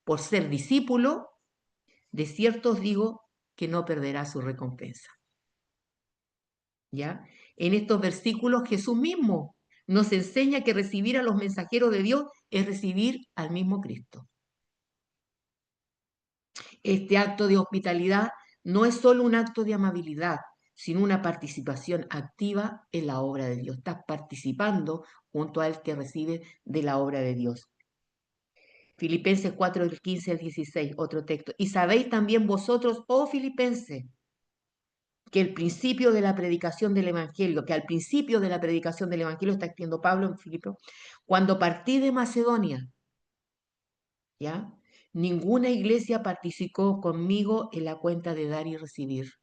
por ser discípulo, de cierto os digo que no perderá su recompensa. ¿Ya? En estos versículos Jesús mismo nos enseña que recibir a los mensajeros de Dios es recibir al mismo Cristo. Este acto de hospitalidad no es solo un acto de amabilidad, sino una participación activa en la obra de Dios. Estás participando junto al que recibe de la obra de Dios. Filipenses 4, del 15 al 16, otro texto. Y sabéis también vosotros, oh Filipenses, que el principio de la predicación del Evangelio, que al principio de la predicación del Evangelio está escribiendo Pablo en Filipo, cuando partí de Macedonia, ¿ya? Ninguna iglesia participó conmigo en la cuenta de dar y recibir,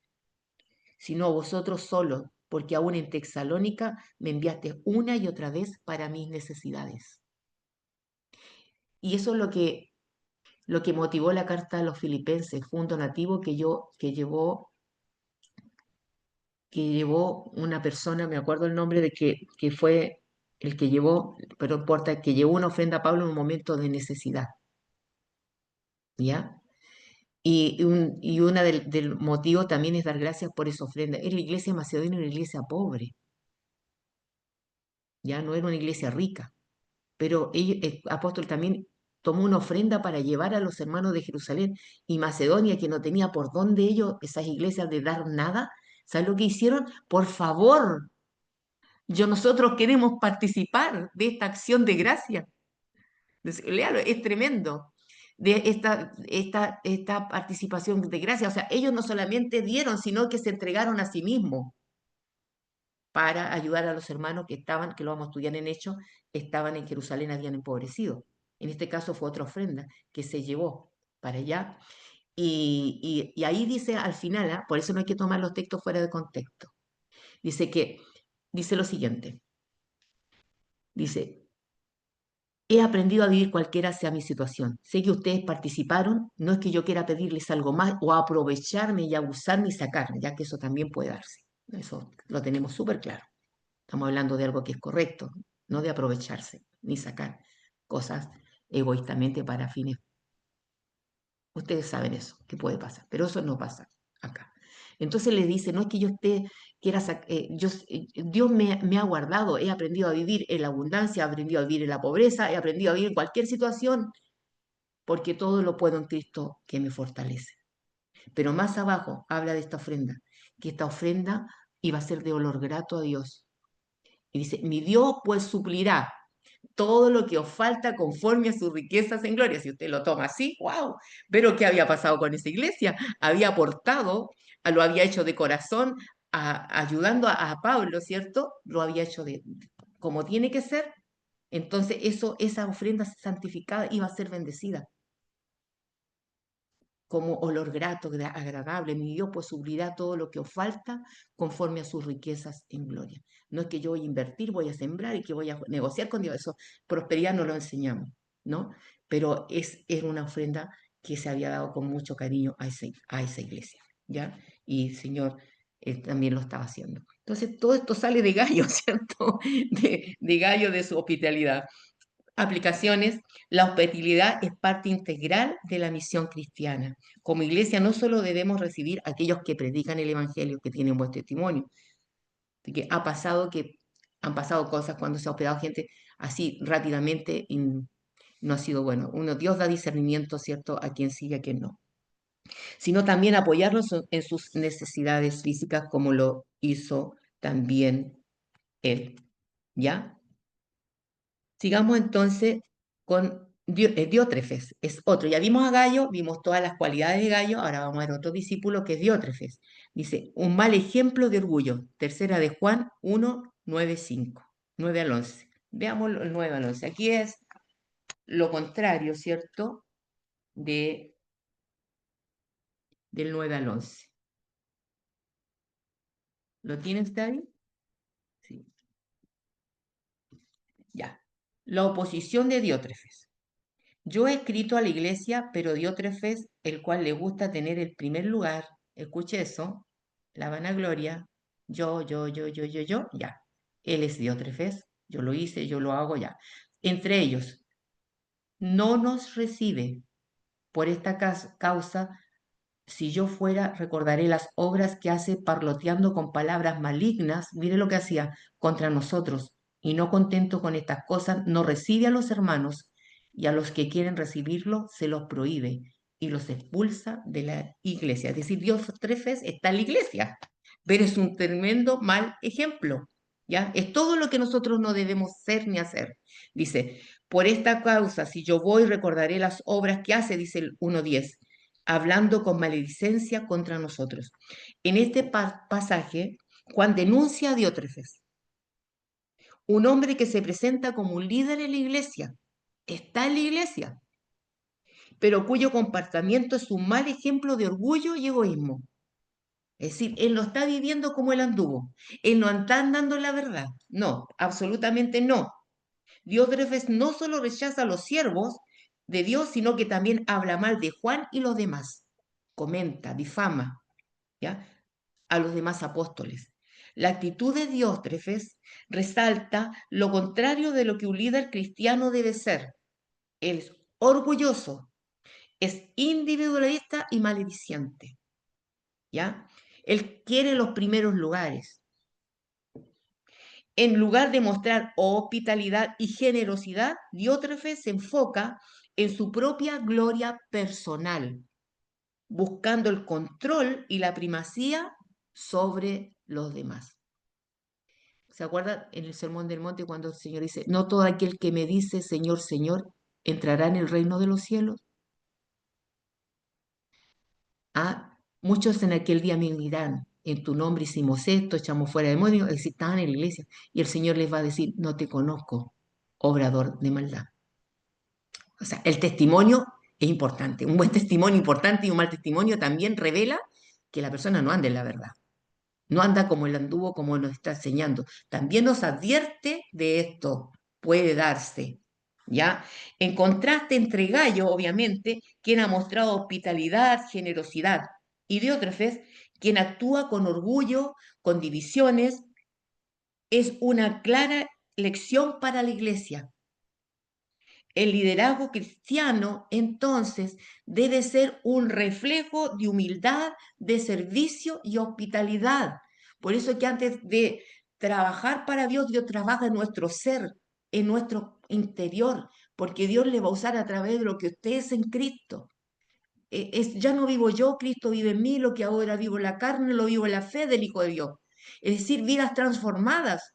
sino vosotros solos, porque aún en Texalónica me enviaste una y otra vez para mis necesidades. Y eso es lo que motivó la carta a los filipenses. Fue un donativo que llevó una persona, me acuerdo el nombre de que fue el que llevó, pero no importa, que llevó una ofrenda a Pablo en un momento de necesidad, ¿ya? Y una del motivo también es dar gracias por esa ofrenda. Es la iglesia macedonia, una iglesia pobre, ya no era una iglesia rica, pero el apóstol también tomó una ofrenda para llevar a los hermanos de Jerusalén y Macedonia, que no tenía por dónde ellos, esas iglesias, de dar nada. ¿Sabes lo que hicieron? Por favor, nosotros queremos participar de esta acción de gracia. Léalo, es tremendo. De esta participación de gracia. O sea, ellos no solamente dieron, sino que se entregaron a sí mismos para ayudar a los hermanos que estaban, que lo vamos a estudiar en Hechos, estaban en Jerusalén, habían empobrecido. En este caso fue otra ofrenda que se llevó para allá. Y ahí dice al final, ¿ah? Por eso no hay que tomar los textos fuera de contexto. Dice lo siguiente, dice, he aprendido a vivir cualquiera sea mi situación. Sé que ustedes participaron, no es que yo quiera pedirles algo más o aprovecharme y abusarme y sacarme, ya que eso también puede darse. Eso lo tenemos súper claro. Estamos hablando de algo que es correcto, no de aprovecharse ni sacar cosas egoístamente para fines. Ustedes saben eso, que puede pasar, pero eso no pasa acá. Entonces le dice, no es que yo esté, Dios me ha guardado, he aprendido a vivir en la abundancia, he aprendido a vivir en la pobreza, he aprendido a vivir en cualquier situación, porque todo lo puedo en Cristo que me fortalece. Pero más abajo habla de esta ofrenda, que esta ofrenda iba a ser de olor grato a Dios. Y dice, mi Dios pues suplirá todo lo que os falta conforme a sus riquezas en gloria. Si usted lo toma así, wow. Pero ¿qué había pasado con esa iglesia? Había aportado, lo había hecho de corazón, ayudando a Pablo, ¿cierto? Lo había hecho como tiene que ser. Entonces esa ofrenda santificada iba a ser bendecida como olor grato, agradable. Mi Dios pues suplirá todo lo que os falta conforme a sus riquezas en gloria. No es que yo voy a invertir, voy a sembrar y que voy a negociar con Dios. Eso, prosperidad no lo enseñamos, ¿no? Pero era una ofrenda que se había dado con mucho cariño a esa iglesia, ¿ya? Y el Señor también lo estaba haciendo. Entonces, todo esto sale de Gallo, ¿cierto? De Gallo, de su hospitalidad. aplicaciones, la hospitalidad es parte integral de la misión cristiana. Como iglesia no solo debemos recibir a aquellos que predican el Evangelio, que tienen buen testimonio, de que han pasado cosas cuando se ha hospedado gente así rápidamente y no ha sido bueno. Dios da discernimiento, ¿cierto?, a quien sí y a quien no. Sino también apoyarlos en sus necesidades físicas como lo hizo también él. ¿Ya? Sigamos entonces con Diótrefes, es otro. Ya vimos a Gallo, vimos todas las cualidades de Gallo, ahora vamos a ver otro discípulo que es Diótrefes. Dice, un mal ejemplo de orgullo. Tercera de Juan 1, 9, 5, 9 al 11. Veamos el 9 al 11. Aquí es lo contrario, ¿cierto? Del 9 al 11. ¿Lo tienes, David? Sí. Ya. La oposición de Diótrefes. Yo he escrito a la iglesia, pero Diótrefes, el cual le gusta tener el primer lugar, escuche eso, la vanagloria, ya. Él es Diótrefes, yo lo hice, yo lo hago, ya. Entre ellos, no nos recibe. Por esta causa, si yo fuera, recordaré las obras que hace parloteando con palabras malignas, mire lo que hacía contra nosotros, y no contento con estas cosas, no recibe a los hermanos, y a los que quieren recibirlo se los prohíbe y los expulsa de la iglesia. Es decir, Dios tres veces está en la iglesia, pero es un tremendo mal ejemplo. ¿Ya? Es todo lo que nosotros no debemos ser ni hacer. Dice, por esta causa, si yo voy, recordaré las obras que hace, dice el 1:10, hablando con maledicencia contra nosotros. En este pasaje, Juan denuncia a Diótrefes, un hombre que se presenta como un líder en la iglesia, está en la iglesia, pero cuyo comportamiento es un mal ejemplo de orgullo y egoísmo. Es decir, él no está viviendo como él anduvo, él no está andando en la verdad, no, absolutamente no. Diótrefes no solo rechaza a los siervos de Dios, sino que también habla mal de Juan y los demás, comenta, difama, ¿ya? A los demás apóstoles. La actitud de Diótrefes resalta lo contrario de lo que un líder cristiano debe ser. Él es orgulloso, es individualista y malediciente, ¿ya? Él quiere los primeros lugares. En lugar de mostrar hospitalidad y generosidad, Diótrefes se enfoca en su propia gloria personal, buscando el control y la primacía sobre los demás. ¿Se acuerdan en el Sermón del Monte cuando el Señor dice, no todo aquel que me dice, Señor, Señor, entrará en el reino de los cielos? Ah, muchos en aquel día me dirán, en tu nombre hicimos esto, echamos fuera demonios, es decir, estaban en la iglesia, y el Señor les va a decir, no te conozco, obrador de maldad. O sea, el testimonio es importante, un buen testimonio importante y un mal testimonio también revela que la persona no anda en la verdad. No anda como él anduvo, como nos está enseñando. También nos advierte de esto. Puede darse. ¿Ya? En contraste entre Gallo, obviamente, quien ha mostrado hospitalidad, generosidad, y Diótrefes, quien actúa con orgullo, con divisiones, es una clara lección para la iglesia. El liderazgo cristiano, entonces, debe ser un reflejo de humildad, de servicio y hospitalidad. Por eso que antes de trabajar para Dios, Dios trabaja en nuestro ser, en nuestro interior, porque Dios le va a usar a través de lo que usted es en Cristo. Ya no vivo yo, Cristo vive en mí, lo que ahora vivo en la carne, lo vivo en la fe del Hijo de Dios. Es decir, vidas transformadas,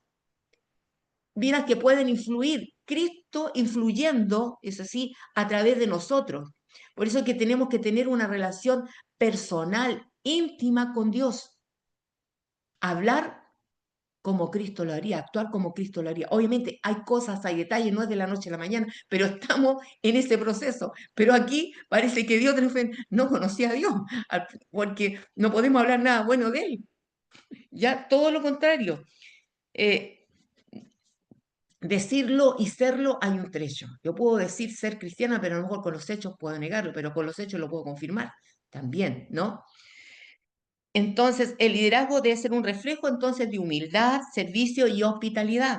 vidas que pueden influir, Cristo influyendo, es así, a través de nosotros. Por eso que tenemos que tener una relación personal, íntima con Dios. Hablar como Cristo lo haría, actuar como Cristo lo haría. Obviamente hay cosas, hay detalles, no es de la noche a la mañana, pero estamos en ese proceso. Pero aquí parece que Dios no conocía a Dios, porque no podemos hablar nada bueno de él. Ya todo lo contrario. Eh, Decirlo y serlo hay un trecho. Yo puedo decir ser cristiana, pero a lo mejor con los hechos puedo negarlo, pero con los hechos lo puedo confirmar también, ¿no? Entonces, el liderazgo debe ser un reflejo entonces de humildad, servicio y hospitalidad.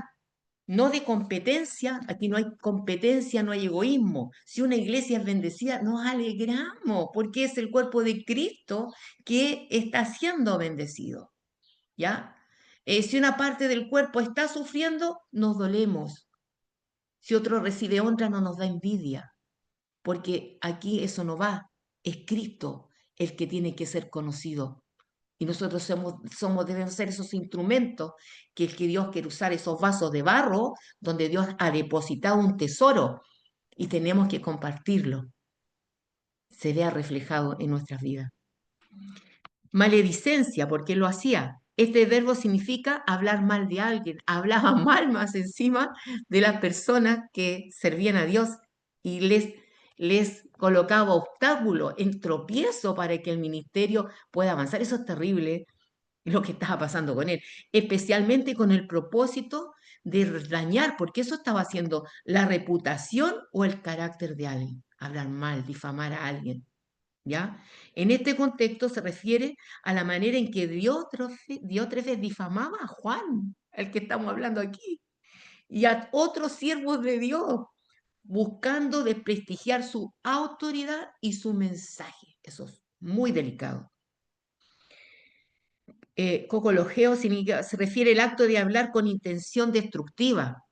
no de competencia. Aquí no hay competencia, no hay egoísmo. Si una iglesia es bendecida, nos alegramos porque es el cuerpo de Cristo que está siendo bendecido, ¿ya? Si una parte del cuerpo está sufriendo, nos dolemos. Si otro recibe honra, no nos da envidia, porque aquí eso no va. Es Cristo el que tiene que ser conocido. Y nosotros debemos ser esos instrumentos que Dios quiere usar, esos vasos de barro donde Dios ha depositado un tesoro y tenemos que compartirlo. Se vea reflejado en nuestras vidas. Maledicencia, ¿por qué lo hacía? Este verbo significa hablar mal de alguien. Hablaba mal más encima de las personas que servían a Dios y les colocaba obstáculos, en tropiezo para que el ministerio pueda avanzar. Eso es terrible lo que estaba pasando con él, especialmente con el propósito de dañar, porque eso estaba haciendo la reputación o el carácter de alguien, hablar mal, difamar a alguien, ¿ya? En este contexto se refiere a la manera en que Diótrefes difamaba a Juan, el que estamos hablando aquí, y a otros siervos de Dios, buscando desprestigiar su autoridad y su mensaje. Eso es muy delicado. Cocologeo se refiere al acto de hablar con intención destructiva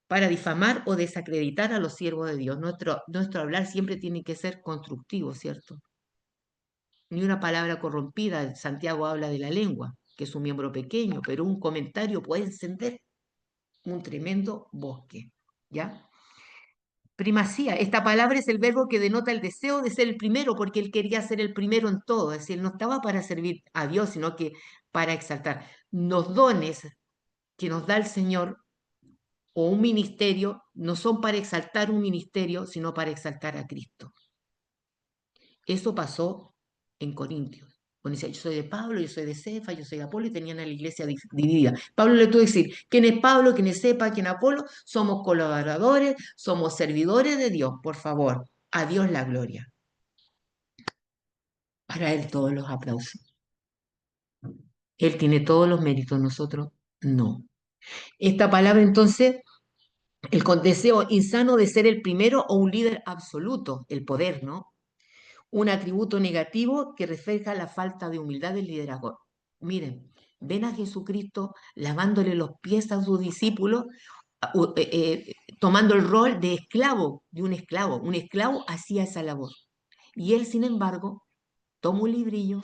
para difamar o desacreditar a los siervos de Dios. Nuestro hablar siempre tiene que ser constructivo, ¿cierto? Ni una palabra corrompida. Santiago habla de la lengua, que es un miembro pequeño, pero un comentario puede encender un tremendo bosque, ¿ya? Primacía. Esta palabra es el verbo que denota el deseo de ser el primero, porque él quería ser el primero en todo. Es decir, él no estaba para servir a Dios, sino que para exaltar. Los dones que nos da el Señor o un ministerio no son para exaltar un ministerio, sino para exaltar a Cristo. Eso pasó en Corintios. Cuando decía, yo soy de Pablo, yo soy de Cefa, yo soy de Apolo, y tenían a la iglesia dividida. Pablo le tuvo que decir, ¿quién es Pablo, quién es Cefa, quién es Apolo? Somos colaboradores, somos servidores de Dios, por favor. A Dios la gloria. Para Él todos los aplausos. Él tiene todos los méritos, nosotros no. Esta palabra entonces, el deseo insano de ser el primero o un líder absoluto, el poder, ¿no? Un atributo negativo que refleja la falta de humildad del liderazgo. Miren, ven a Jesucristo lavándole los pies a sus discípulos, tomando el rol de esclavo, de un esclavo. Un esclavo hacía esa labor. Y él, sin embargo, toma un librillo.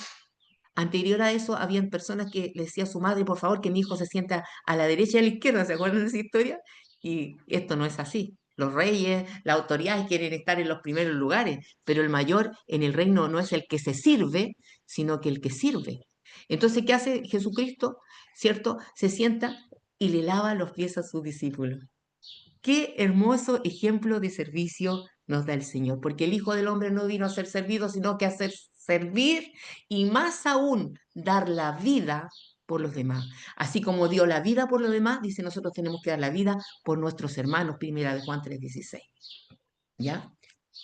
Anterior a eso, habían personas que le decía a su madre, por favor, que mi hijo se sienta a la derecha y a la izquierda, ¿se acuerdan de esa historia? Y esto no es así. Los reyes, las autoridades quieren estar en los primeros lugares, pero el mayor en el reino no es el que se sirve, sino que el que sirve. Entonces, ¿qué hace Jesucristo? ¿Cierto? Se sienta y le lava los pies a sus discípulos. Qué hermoso ejemplo de servicio nos da el Señor, porque el Hijo del Hombre no vino a ser servido, sino que a ser servir y más aún dar la vida por los demás. Así como dio la vida por los demás, dice nosotros tenemos que dar la vida por nuestros hermanos, primera de Juan 3:16. ¿Ya?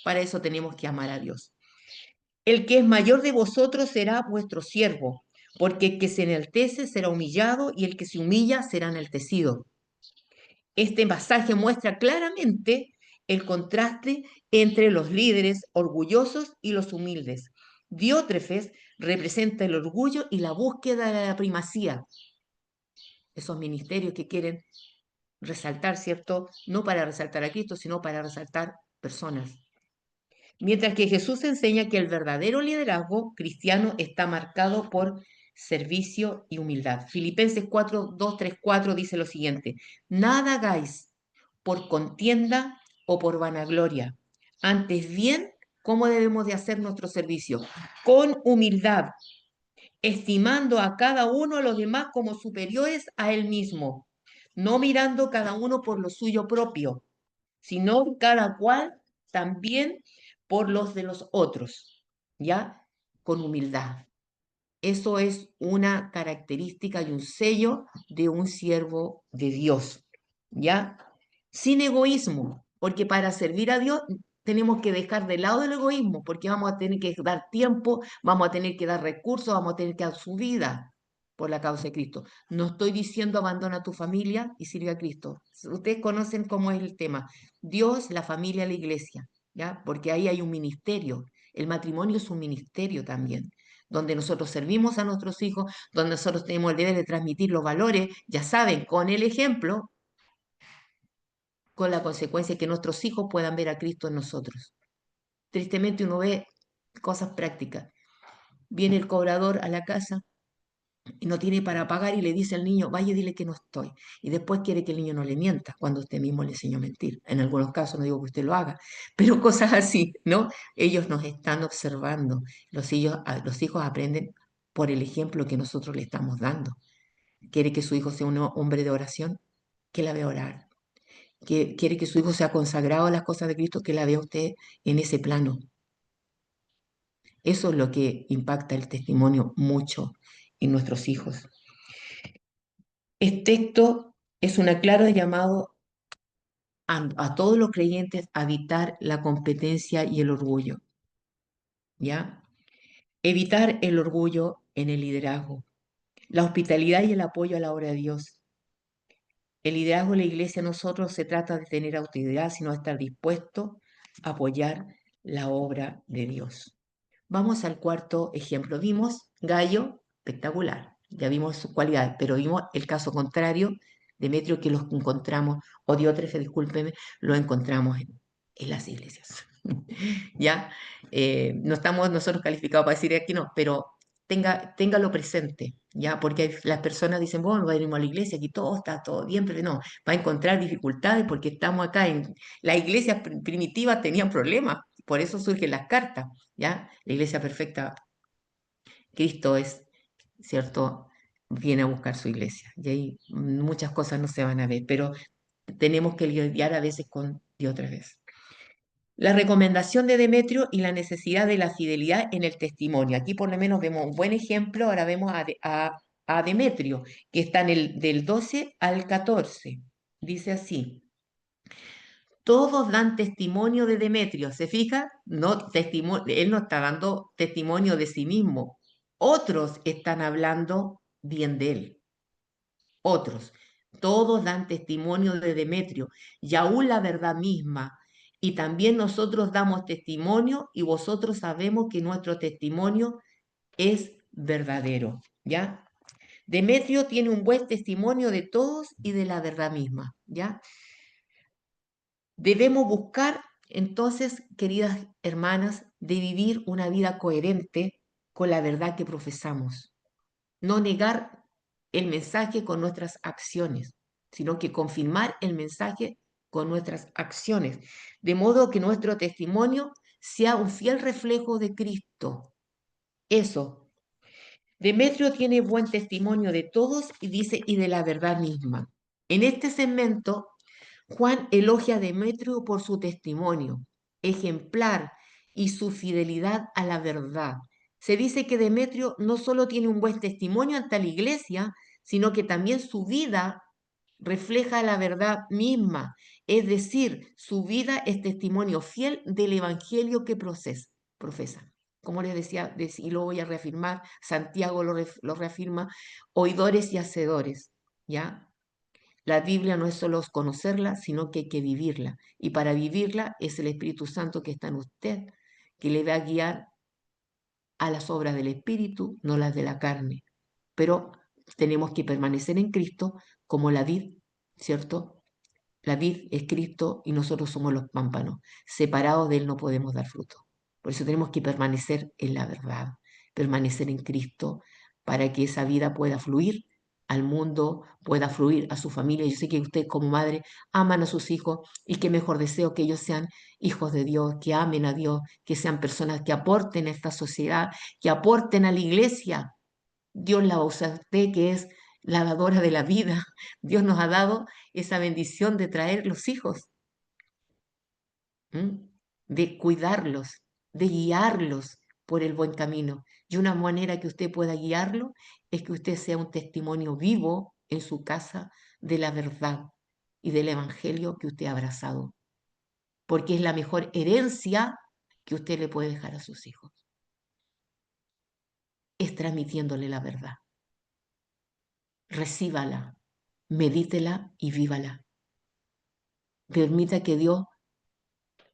Para eso tenemos que amar a Dios. El que es mayor de vosotros será vuestro siervo, porque el que se enaltece será humillado y el que se humilla será enaltecido. Este pasaje muestra claramente el contraste entre los líderes orgullosos y los humildes. Diótrefes representa el orgullo y la búsqueda de la primacía. Esos ministerios que quieren resaltar, ¿cierto? No para resaltar a Cristo, sino para resaltar personas. Mientras que Jesús enseña que el verdadero liderazgo cristiano está marcado por servicio y humildad. Filipenses 4:2-3-4 dice lo siguiente: nada hagáis por contienda o por vanagloria. Antes bien, ¿cómo debemos de hacer nuestro servicio? Con humildad, estimando a cada uno a los demás como superiores a él mismo, no mirando cada uno por lo suyo propio, sino cada cual también por los de los otros, ¿ya? Con humildad. Eso es una característica y un sello de un siervo de Dios, ¿ya? Sin egoísmo, porque para servir a Dios tenemos que dejar de lado el egoísmo, porque vamos a tener que dar tiempo, vamos a tener que dar recursos, vamos a tener que dar su vida. por la causa de Cristo. No estoy diciendo abandona tu familia y sirve a Cristo. Ustedes conocen cómo es el tema. Dios, la familia, la iglesia, ¿ya? Porque ahí hay un ministerio. El matrimonio es un ministerio también, donde nosotros servimos a nuestros hijos, donde nosotros tenemos el deber de transmitir los valores, ya saben, con el ejemplo, con la consecuencia que nuestros hijos puedan ver a Cristo en nosotros. Tristemente uno ve cosas prácticas. Viene el cobrador a la casa y no tiene para pagar y le dice al niño, vaya y dile que no estoy. Y después quiere que el niño no le mienta cuando usted mismo le enseñó a mentir. En algunos casos no digo que usted lo haga, pero cosas así, ¿no? Ellos nos están observando. Los hijos aprenden por el ejemplo que nosotros le estamos dando. ¿Quiere que su hijo sea un hombre de oración? Que la vea orar. ¿Quiere que su hijo sea consagrado a las cosas de Cristo? Que la vea usted en ese plano. Eso es lo que impacta el testimonio mucho en nuestros hijos. Este texto es un claro llamado a todos los creyentes a evitar la competencia y el orgullo, ¿ya? Evitar el orgullo en el liderazgo, la hospitalidad y el apoyo a la obra de Dios. El liderazgo de la iglesia nosotros se trata de tener autoridad, sino estar dispuesto a apoyar la obra de Dios. Vamos al cuarto ejemplo. Vimos Gallo, espectacular, ya vimos sus cualidades, pero vimos el caso contrario, Demetrio, que los encontramos, o Diótrefes, discúlpeme, lo encontramos en las iglesias. ¿Ya? No estamos nosotros calificados para decir aquí no, pero téngalo presente, ¿ya? Porque las personas dicen, bueno, venimos a la iglesia, aquí todo está todo bien, pero no, va a encontrar dificultades porque estamos acá en... Las iglesias primitivas tenían problemas, por eso surgen las cartas, ¿ya? La iglesia perfecta, Cristo es, ¿cierto? Viene a buscar su iglesia, y ahí muchas cosas no se van a ver, pero tenemos que lidiar a veces con Dios otra vez. La recomendación de Demetrio y la necesidad de la fidelidad en el testimonio. Aquí por lo menos vemos un buen ejemplo, ahora vemos a Demetrio, que está en el del 12 al 14. Dice así, todos dan testimonio de Demetrio, ¿se fija? No, él no está dando testimonio de sí mismo, otros están hablando bien de él, otros. Todos dan testimonio de Demetrio y aún la verdad misma. Y también nosotros damos testimonio y vosotros sabemos que nuestro testimonio es verdadero, ¿ya? Demetrio tiene un buen testimonio de todos y de la verdad misma, ¿ya? Debemos buscar, entonces, queridas hermanas, de vivir una vida coherente con la verdad que profesamos. No negar el mensaje con nuestras acciones, sino que confirmar el mensaje con nuestras acciones, de modo que nuestro testimonio sea un fiel reflejo de Cristo. Eso. Demetrio tiene buen testimonio de todos y dice, y de la verdad misma. En este segmento, Juan elogia a Demetrio por su testimonio ejemplar y su fidelidad a la verdad. Se dice que Demetrio no solo tiene un buen testimonio ante la iglesia, sino que también su vida refleja la verdad misma. Es decir, su vida es testimonio fiel del evangelio que profesa. Como les decía, y lo voy a reafirmar, Santiago lo reafirma, oidores y hacedores, ¿ya? La Biblia no es solo conocerla, sino que hay que vivirla. Y para vivirla es el Espíritu Santo que está en usted, que le va a guiar a las obras del Espíritu, no las de la carne. Pero tenemos que permanecer en Cristo como la vid, ¿cierto? La vid es Cristo y nosotros somos los pámpanos. Separados de Él no podemos dar fruto. Por eso tenemos que permanecer en la verdad, permanecer en Cristo para que esa vida pueda fluir al mundo, pueda fluir a su familia. Yo sé que usted como madre aman a sus hijos y qué mejor deseo que ellos sean hijos de Dios, que amen a Dios, que sean personas que aporten a esta sociedad, que aporten a la iglesia. Dios la usa a usted, que es la dadora de la vida. Dios nos ha dado esa bendición de traer los hijos, ¿m? De cuidarlos, de guiarlos por el buen camino. Y una manera que usted pueda guiarlo es que usted sea un testimonio vivo en su casa de la verdad y del evangelio que usted ha abrazado, porque es la mejor herencia que usted le puede dejar a sus hijos, es transmitiéndole la verdad. recíbala, medítela y vívala. Permita que Dios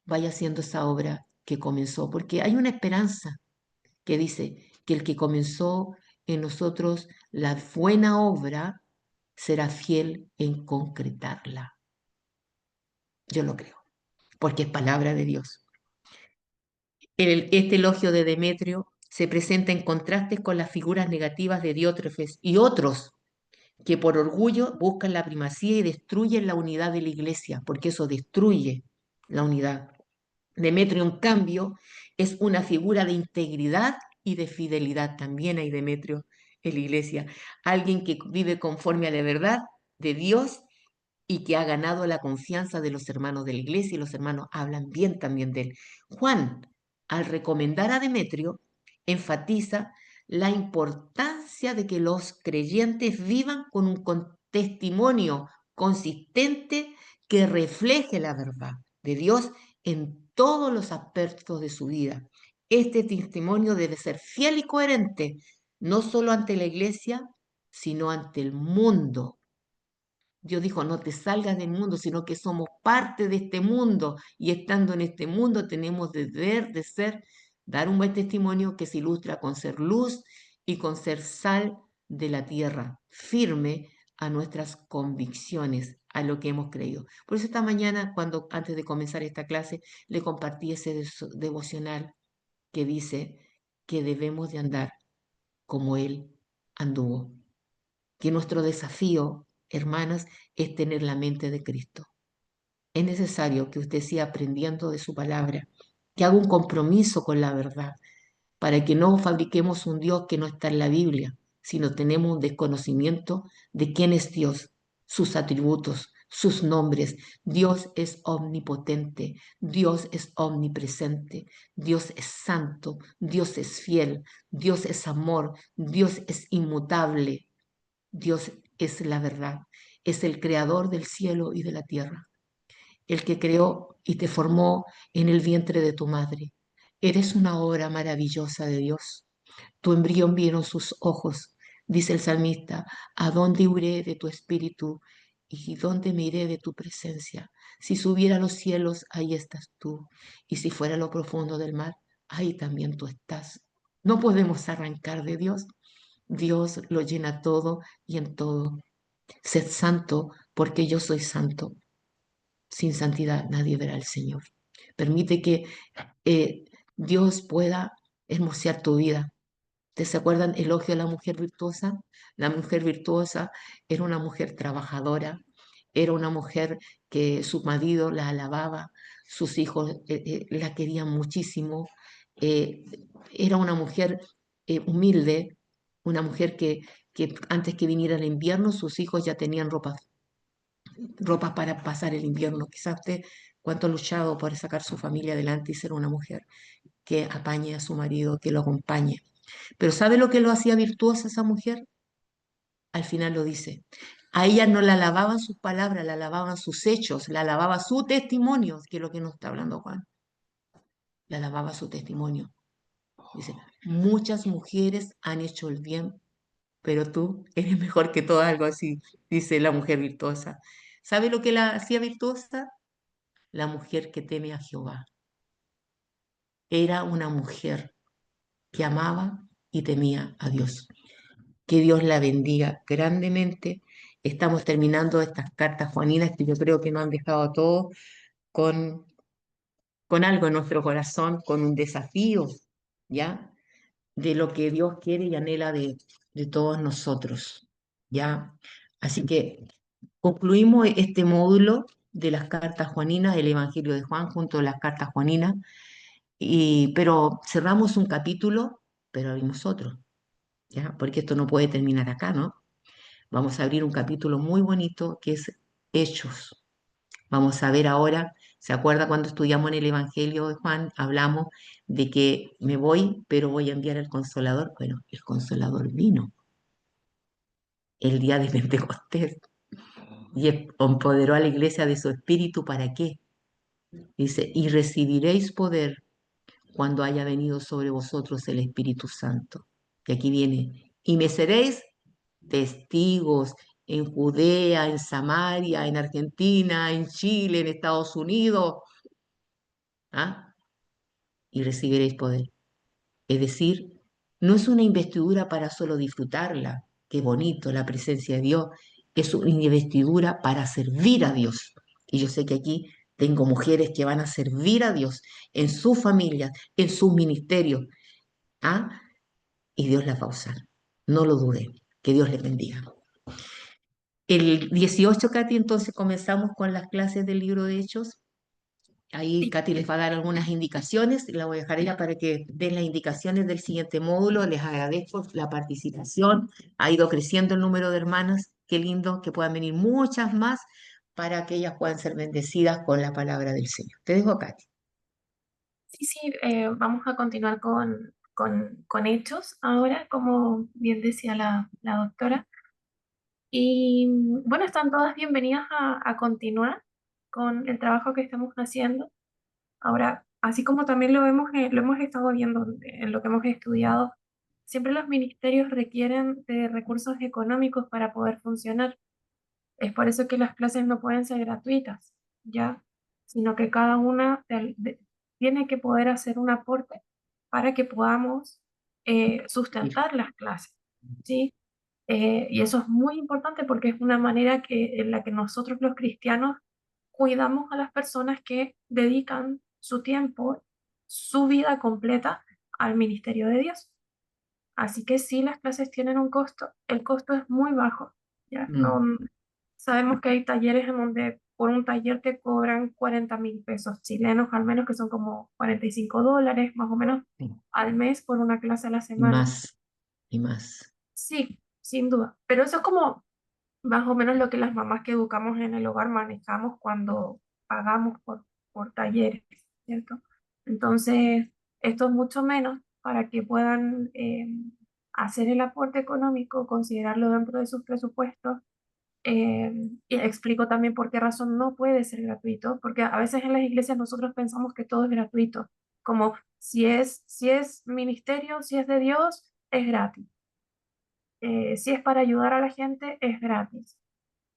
vaya haciendo esa obra que comenzó, porque hay una esperanza que dice que el que comenzó en nosotros la buena obra será fiel en concretarla. Yo lo creo, porque es palabra de Dios. Este elogio de Demetrio se presenta en contraste con las figuras negativas de Diótrefes y otros que por orgullo buscan la primacía y destruyen la unidad de la iglesia, porque eso destruye la unidad. Demetrio, en cambio, es una figura de integridad y de fidelidad. También hay Demetrio en la iglesia. Alguien que vive conforme a la verdad de Dios y que ha ganado la confianza de los hermanos de la iglesia y los hermanos hablan bien también de él. Juan, al recomendar a Demetrio, enfatiza la importancia de que los creyentes vivan con un testimonio consistente que refleje la verdad de Dios en todos los aspectos de su vida. Este testimonio debe ser fiel y coherente, no solo ante la iglesia, sino ante el mundo. Dios dijo, no te salgas del mundo, sino que somos parte de este mundo y estando en este mundo tenemos deber de ser, dar un buen testimonio que se ilustra con ser luz y con ser sal de la tierra, firme a nuestras convicciones, a lo que hemos creído. Por eso esta mañana, cuando antes de comenzar esta clase, le compartí ese devocional que dice que debemos de andar como Él anduvo, que nuestro desafío, hermanas, es tener la mente de Cristo. Es necesario que usted siga aprendiendo de su palabra, que haga un compromiso con la verdad, para que no fabriquemos un Dios que no está en la Biblia, sino tenemos un desconocimiento de quién es Dios, sus atributos, sus nombres. Dios es omnipotente, Dios es omnipresente, Dios es santo, Dios es fiel, Dios es amor, Dios es inmutable. Dios es la verdad, es el creador del cielo y de la tierra, el que creó y te formó en el vientre de tu madre. Eres una obra maravillosa de Dios. Tu embrión vieron sus ojos, dice el salmista, ¿a dónde huiré de tu espíritu? ¿Y dónde me iré de tu presencia? Si subiera a los cielos, ahí estás tú. Y si fuera a lo profundo del mar, ahí también tú estás. No podemos arrancar de Dios. Dios lo llena todo y en todo. Sed santo porque yo soy santo. Sin santidad nadie verá al Señor. Permite que eh, Dios pueda hermosear tu vida. ¿Te se acuerdan elogio a la mujer virtuosa? La mujer virtuosa era una mujer trabajadora, era una mujer que su marido la alababa, sus hijos la querían muchísimo, eh, era una mujer humilde, una mujer que antes que viniera el invierno sus hijos ya tenían ropas para pasar el invierno. Quizás usted cuánto ha luchado por sacar su familia adelante y ser una mujer que apañe a su marido, que lo acompañe. Pero ¿sabe lo que lo hacía virtuosa esa mujer? Al final lo dice. A ella no la alababan sus palabras, la alababan sus hechos, la alababa su testimonio, que es lo que nos está hablando Juan. La alababa su testimonio. Dice, muchas mujeres han hecho el bien, pero tú eres mejor que todo, algo así, dice la mujer virtuosa. ¿Sabe lo que la hacía virtuosa? La mujer que teme a Jehová. Era una mujer que amaba y temía a Dios. Que Dios la bendiga grandemente. Estamos terminando estas cartas juaninas que yo creo que nos han dejado a todos con, con algo en nuestro corazón, con un desafío, ¿ya? De lo que Dios quiere y anhela de todos nosotros, ¿ya? Así que concluimos este módulo de las cartas juaninas, el Evangelio de Juan junto a las cartas juaninas, pero cerramos un capítulo, pero abrimos otro, ¿ya? Porque esto no puede terminar acá, ¿no? Vamos a abrir un capítulo muy bonito que es Hechos. Vamos a ver ahora, ¿se acuerda cuando estudiamos en el Evangelio de Juan? Hablamos de que me voy, pero voy a enviar al Consolador. Bueno, el Consolador vino el día de Pentecostés y empoderó a la iglesia de su espíritu. ¿Para qué? Dice, y recibiréis poder cuando haya venido sobre vosotros el Espíritu Santo. Y aquí viene, y me seréis testigos en Judea, en Samaria, en Argentina, en Chile, en Estados Unidos, ¿ah? Y recibiréis poder. Es decir, no es una investidura para solo disfrutarla, qué bonito la presencia de Dios, es una investidura para servir a Dios. Y yo sé que aquí tengo mujeres que van a servir a Dios en sus familias, en sus ministerios, ¿ah? Y Dios las va a usar. No lo duden. Que Dios les bendiga. El 18, Katy, entonces comenzamos con las clases del libro de Hechos. Ahí Sí, Katy les va a dar algunas indicaciones, la voy a dejar ella para que den las indicaciones del siguiente módulo. Les agradezco la participación, ha ido creciendo el número de hermanas, qué lindo que puedan venir muchas más para que ellas puedan ser bendecidas con la palabra del Señor. Te dejo, Katy. sí, vamos a continuar con hechos ahora, como bien decía la doctora. Y bueno, están todas bienvenidas a continuar con el trabajo que estamos haciendo. Ahora, así como también lo hemos estado viendo en lo que hemos estudiado, siempre los ministerios requieren de recursos económicos para poder funcionar. Es por eso que las clases no pueden ser gratuitas, ¿ya? Sino que cada una tiene que poder hacer un aporte para que podamos sustentar las clases, ¿sí? Y eso es muy importante porque es una manera en la que nosotros los cristianos cuidamos a las personas que dedican su tiempo, su vida completa al ministerio de Dios. Así que sí, las clases tienen un costo, el costo es muy bajo, ¿ya? No, Mm, sabemos que hay talleres en donde por un taller te cobran 40.000 pesos chilenos, al menos que son como $45 más o menos sí. al mes por una clase a la Y semana. más, y más. Sí, sin duda, pero eso es como más o menos lo que las mamás que educamos en el hogar manejamos cuando pagamos por talleres, ¿cierto? Entonces, esto es mucho menos para que puedan hacer el aporte económico, considerarlo dentro de sus presupuestos. Y explico también por qué razón no puede ser gratuito, porque a veces en las iglesias nosotros pensamos que todo es gratuito, como si es ministerio, si es de Dios, es gratis. Si es para ayudar a la gente, es gratis.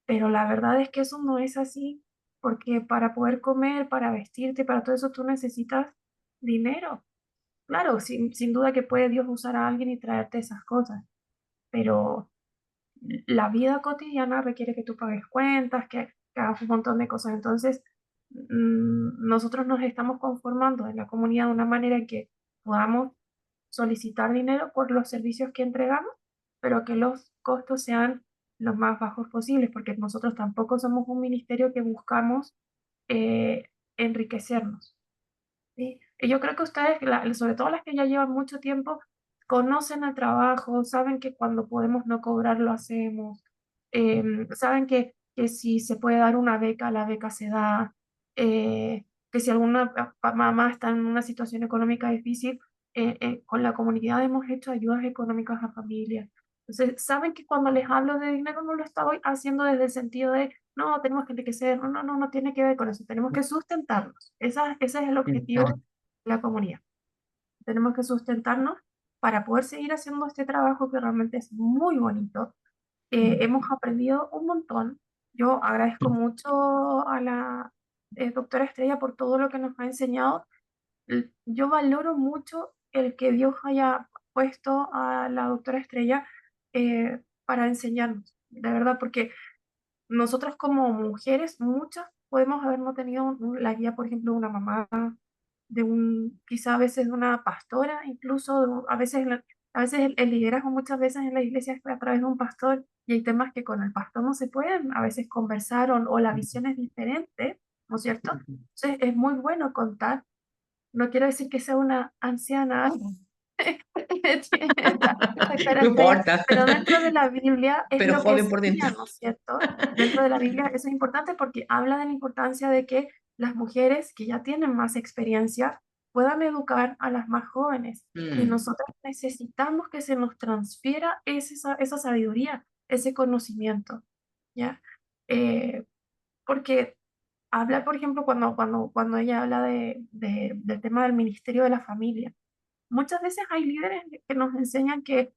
Pero la verdad es que eso no es así, porque para poder comer, para vestirte, para todo eso tú necesitas dinero. Claro, sin duda que puede Dios usar a alguien y traerte esas cosas, pero la vida cotidiana requiere que tú pagues cuentas, que hagas un montón de cosas. Entonces, nosotros nos estamos conformando en la comunidad de una manera en que podamos solicitar dinero por los servicios que entregamos, pero que los costos sean los más bajos posibles, porque nosotros tampoco somos un ministerio que buscamos enriquecernos. ¿Sí? Y yo creo que ustedes, sobre todo las que ya llevan mucho tiempo, conocen el trabajo, saben que cuando podemos no cobrar lo hacemos, saben que si se puede dar una beca, la beca se da, que si alguna mamá está en una situación económica difícil, con la comunidad hemos hecho ayudas económicas a familias. Entonces, saben que cuando les hablo de dinero no lo estoy haciendo desde el sentido de, no, tenemos que enriquecer, no tiene que ver con eso, tenemos que sustentarnos. Ese es el objetivo Exacto. de la comunidad. Tenemos que sustentarnos para poder seguir haciendo este trabajo que realmente es muy bonito. Hemos aprendido un montón. Yo agradezco mucho a la doctora Estrella por todo lo que nos ha enseñado. Yo valoro mucho el que Dios haya puesto a la doctora Estrella para enseñarnos, de verdad, porque nosotros como mujeres, muchas podemos haber no tenido la guía, por ejemplo, de una mamá, quizá a veces de una pastora, incluso a veces el liderazgo muchas veces en la iglesia es a través de un pastor y hay temas que con el pastor no se pueden a veces conversar o la visión es diferente, ¿no es cierto? Entonces es muy bueno contar, no quiero decir que sea una anciana que tiene esta No característica, importa, pero dentro de la Biblia es pero lo que joven por dentro. sería, ¿no es cierto? Dentro de la Biblia eso es importante porque habla de la importancia de que las mujeres que ya tienen más experiencia puedan educar a las más jóvenes. Y Mm, nosotros necesitamos que se nos transfiera esa sabiduría, ese conocimiento, ¿ya? Eh, Porque habla, por ejemplo, cuando ella habla del tema del ministerio de la familia, muchas veces hay líderes que nos enseñan que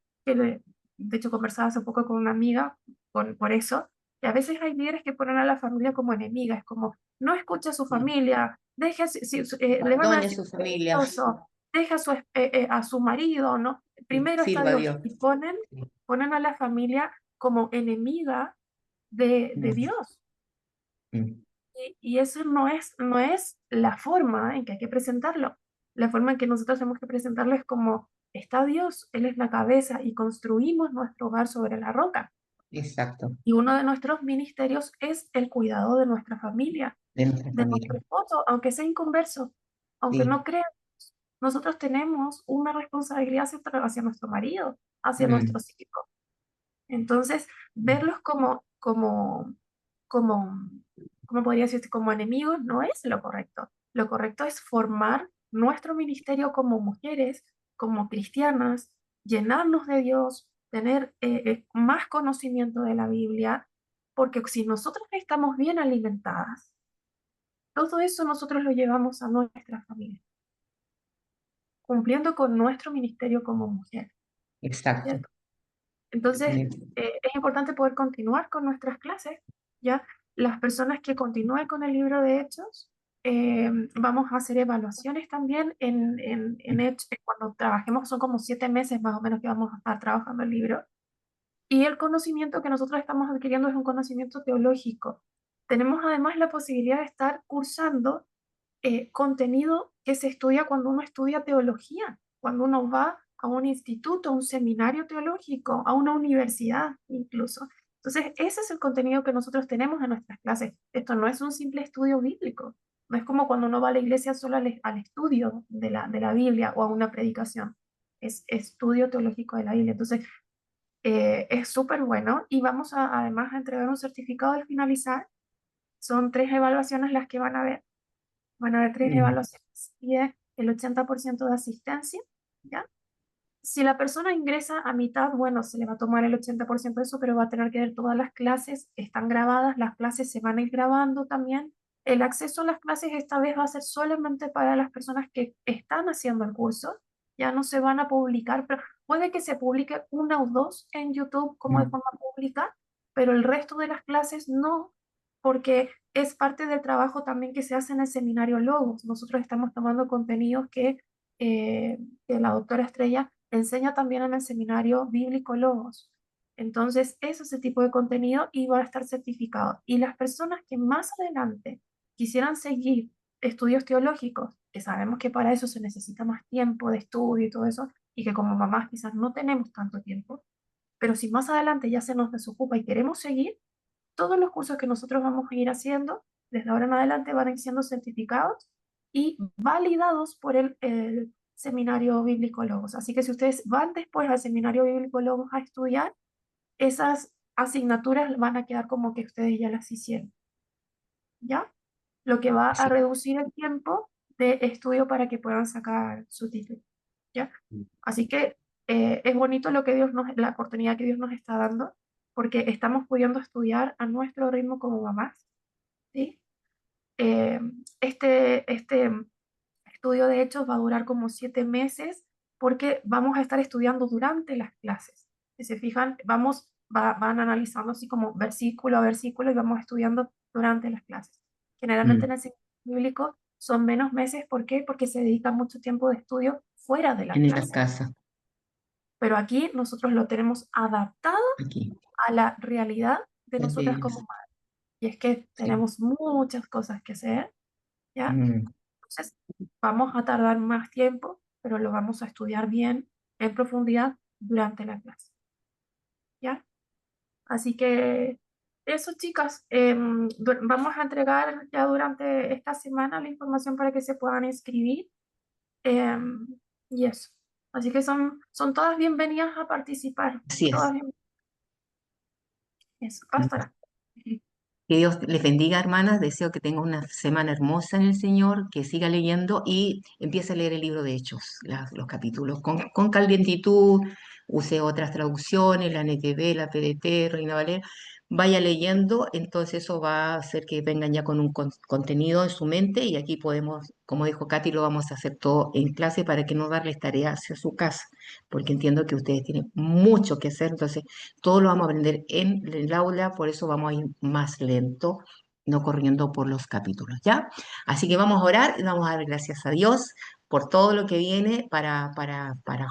de hecho conversaba hace poco con una amiga por eso, que a veces hay líderes que ponen a la familia como enemiga, es como, no escucha a su Sí. familia, le van a Abandone decir su familia, religioso, deja a su marido, ¿no? Primero está sirva a Dios Dios. y ponen a la familia como enemiga de Mm, Dios. mm. Y eso no es la forma en que hay que presentarlo. La forma en que nosotros tenemos que presentarlo es como está Dios, Él es la cabeza y construimos nuestro hogar sobre la roca. Exacto, Y uno de nuestros ministerios es el cuidado de nuestra familia, de nuestra de familia. nuestro esposo, aunque sea inconverso, aunque Sí. no crea. Nosotros tenemos una responsabilidad hacia nuestro marido, hacia Mm, nuestros hijos. Entonces, verlos como, ¿cómo podría decirte? Como enemigos no es lo correcto. Lo correcto es formar nuestro ministerio como mujeres, como cristianas, llenarnos de Dios, tener más conocimiento de la Biblia, porque si nosotros estamos bien alimentadas, todo eso nosotros lo llevamos a nuestra familia, cumpliendo con nuestro ministerio como mujer, exacto. ¿cierto? Entonces, Tiene- es importante poder continuar con nuestras clases, ¿ya? Las personas que continúen con el libro de Hechos, vamos a hacer evaluaciones también en Hechos, cuando trabajemos, son como 7 meses más o menos que vamos a estar trabajando el libro. Y el conocimiento que nosotros estamos adquiriendo es un conocimiento teológico. Tenemos además la posibilidad de estar cursando contenido que se estudia cuando uno estudia teología, cuando uno va a un instituto, a un seminario teológico, a una universidad incluso. Entonces, ese es el contenido que nosotros tenemos en nuestras clases. Esto no es un simple estudio bíblico. No es como cuando uno va a la iglesia solo al estudio de la Biblia o a una predicación. Es estudio teológico de la Biblia. Entonces, es súper bueno y vamos además a entregar un certificado al finalizar. Son 3 evaluaciones las que van a ver. Van a haber tres mm, evaluaciones y es el 80% de asistencia, ¿ya? Si la persona ingresa a mitad, bueno, se le va a tomar el 80% de eso, pero va a tener que ver todas las clases, están grabadas, las clases se van a ir grabando también. El acceso a las clases esta vez va a ser solamente para las personas que están haciendo el curso, ya no se van a publicar, pero puede que se publique una o dos en YouTube como de mm. forma pública, pero el resto de las clases no, porque es parte del trabajo también que se hace en el seminario Logos. Nosotros estamos tomando contenidos eh, que la doctora Estrella enseña también en el seminario bíblico Logos. Entonces, es ese tipo de contenido y va a estar certificado. Y las personas que más adelante quisieran seguir estudios teológicos, que sabemos que para eso se necesita más tiempo de estudio y todo eso, y que como mamás quizás no tenemos tanto tiempo, pero si más adelante ya se nos desocupa y queremos seguir, todos los cursos que nosotros vamos a ir haciendo desde ahora en adelante van a ir siendo certificados y validados por el seminario bíblico Logos. Así que si ustedes van después al seminario bíblico Logos a estudiar, esas asignaturas van a quedar como que ustedes ya las hicieron, ¿ya? Lo que va a Sí. reducir el tiempo de estudio para que puedan sacar su título, ¿ya? Así que es bonito la oportunidad que Dios nos está dando, porque estamos pudiendo estudiar a nuestro ritmo como mamás, ¿sí? Eh, este estudio de hechos va a durar como 7 meses porque vamos a estar estudiando durante las clases. Si se fijan, van analizando así como versículo a versículo y vamos estudiando durante las clases. Generalmente en Mm. el ciclo bíblico son menos meses. ¿Por qué? Porque se dedica mucho tiempo de estudio fuera de la En la clase. casa, Pero aquí nosotros lo tenemos adaptado aquí. a la realidad de Las nosotras de como madres. Y es que sí. tenemos muchas cosas que hacer, ¿ya? Mm, Entonces, vamos a tardar más tiempo, pero lo vamos a estudiar bien, en profundidad, durante la clase, ¿ya? Así que eso, chicas, vamos a entregar ya durante esta semana la información para que se puedan inscribir, em, y eso. Así que son todas bienvenidas a participar, así todas es. bienvenidas. Eso, pastora. Que Dios les bendiga, hermanas. Deseo que tengan una semana hermosa en el Señor, que siga leyendo y empiece a leer el libro de Hechos, los capítulos, con calentitud. Use otras traducciones, la NTV, la PDT, Reina Valera, vaya leyendo, entonces eso va a hacer que vengan ya con un contenido en su mente y aquí podemos, como dijo Katy, lo vamos a hacer todo en clase para que no darles tareas hacia su casa, porque entiendo que ustedes tienen mucho que hacer, entonces todo lo vamos a aprender en el aula, por eso vamos a ir más lento, no corriendo por los capítulos, ¿ya? Así que vamos a orar y vamos a dar gracias a Dios por todo lo que viene para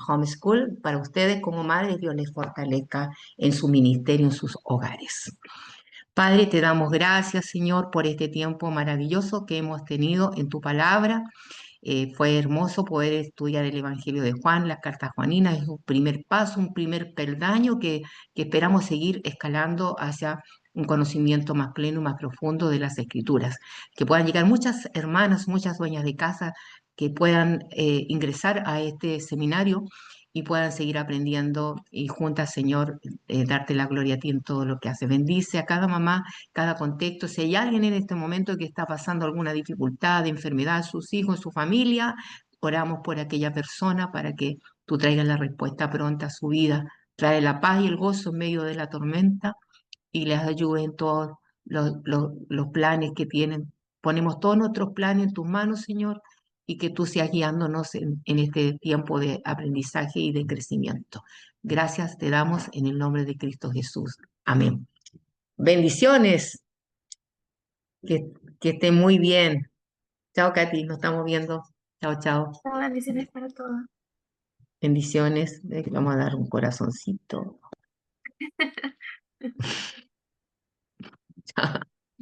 homeschool, para ustedes como madres, Dios les fortalezca en su ministerio, en sus hogares. Padre, te damos gracias, Señor, por este tiempo maravilloso que hemos tenido en tu palabra. Fue hermoso poder estudiar el Evangelio de Juan, las cartas juaninas, es un primer paso, un primer peldaño que esperamos seguir escalando hacia un conocimiento más pleno, más profundo de las Escrituras. Que puedan llegar muchas hermanas, muchas dueñas de casa que puedan ingresar a este seminario y puedan seguir aprendiendo y juntas, Señor, darte la gloria a ti en todo lo que hace. Bendice a cada mamá, cada contexto. Si hay alguien en este momento que está pasando alguna dificultad, enfermedad, sus hijos, su familia, oramos por aquella persona para que tú traigas la respuesta pronta a su vida. Trae la paz y el gozo en medio de la tormenta y les ayude en todos los planes que tienen. Ponemos todos nuestros planes en tus manos, Señor, y que tú seas guiándonos en este tiempo de aprendizaje y de crecimiento. Gracias te damos en el nombre de Cristo Jesús. Amén. Bendiciones, que, que estén muy bien. Chao, Katy, nos estamos viendo. Chao, chao. Bendiciones para todos. Bendiciones. Vamos a dar un corazoncito.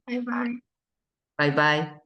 Bye bye. Bye, bye.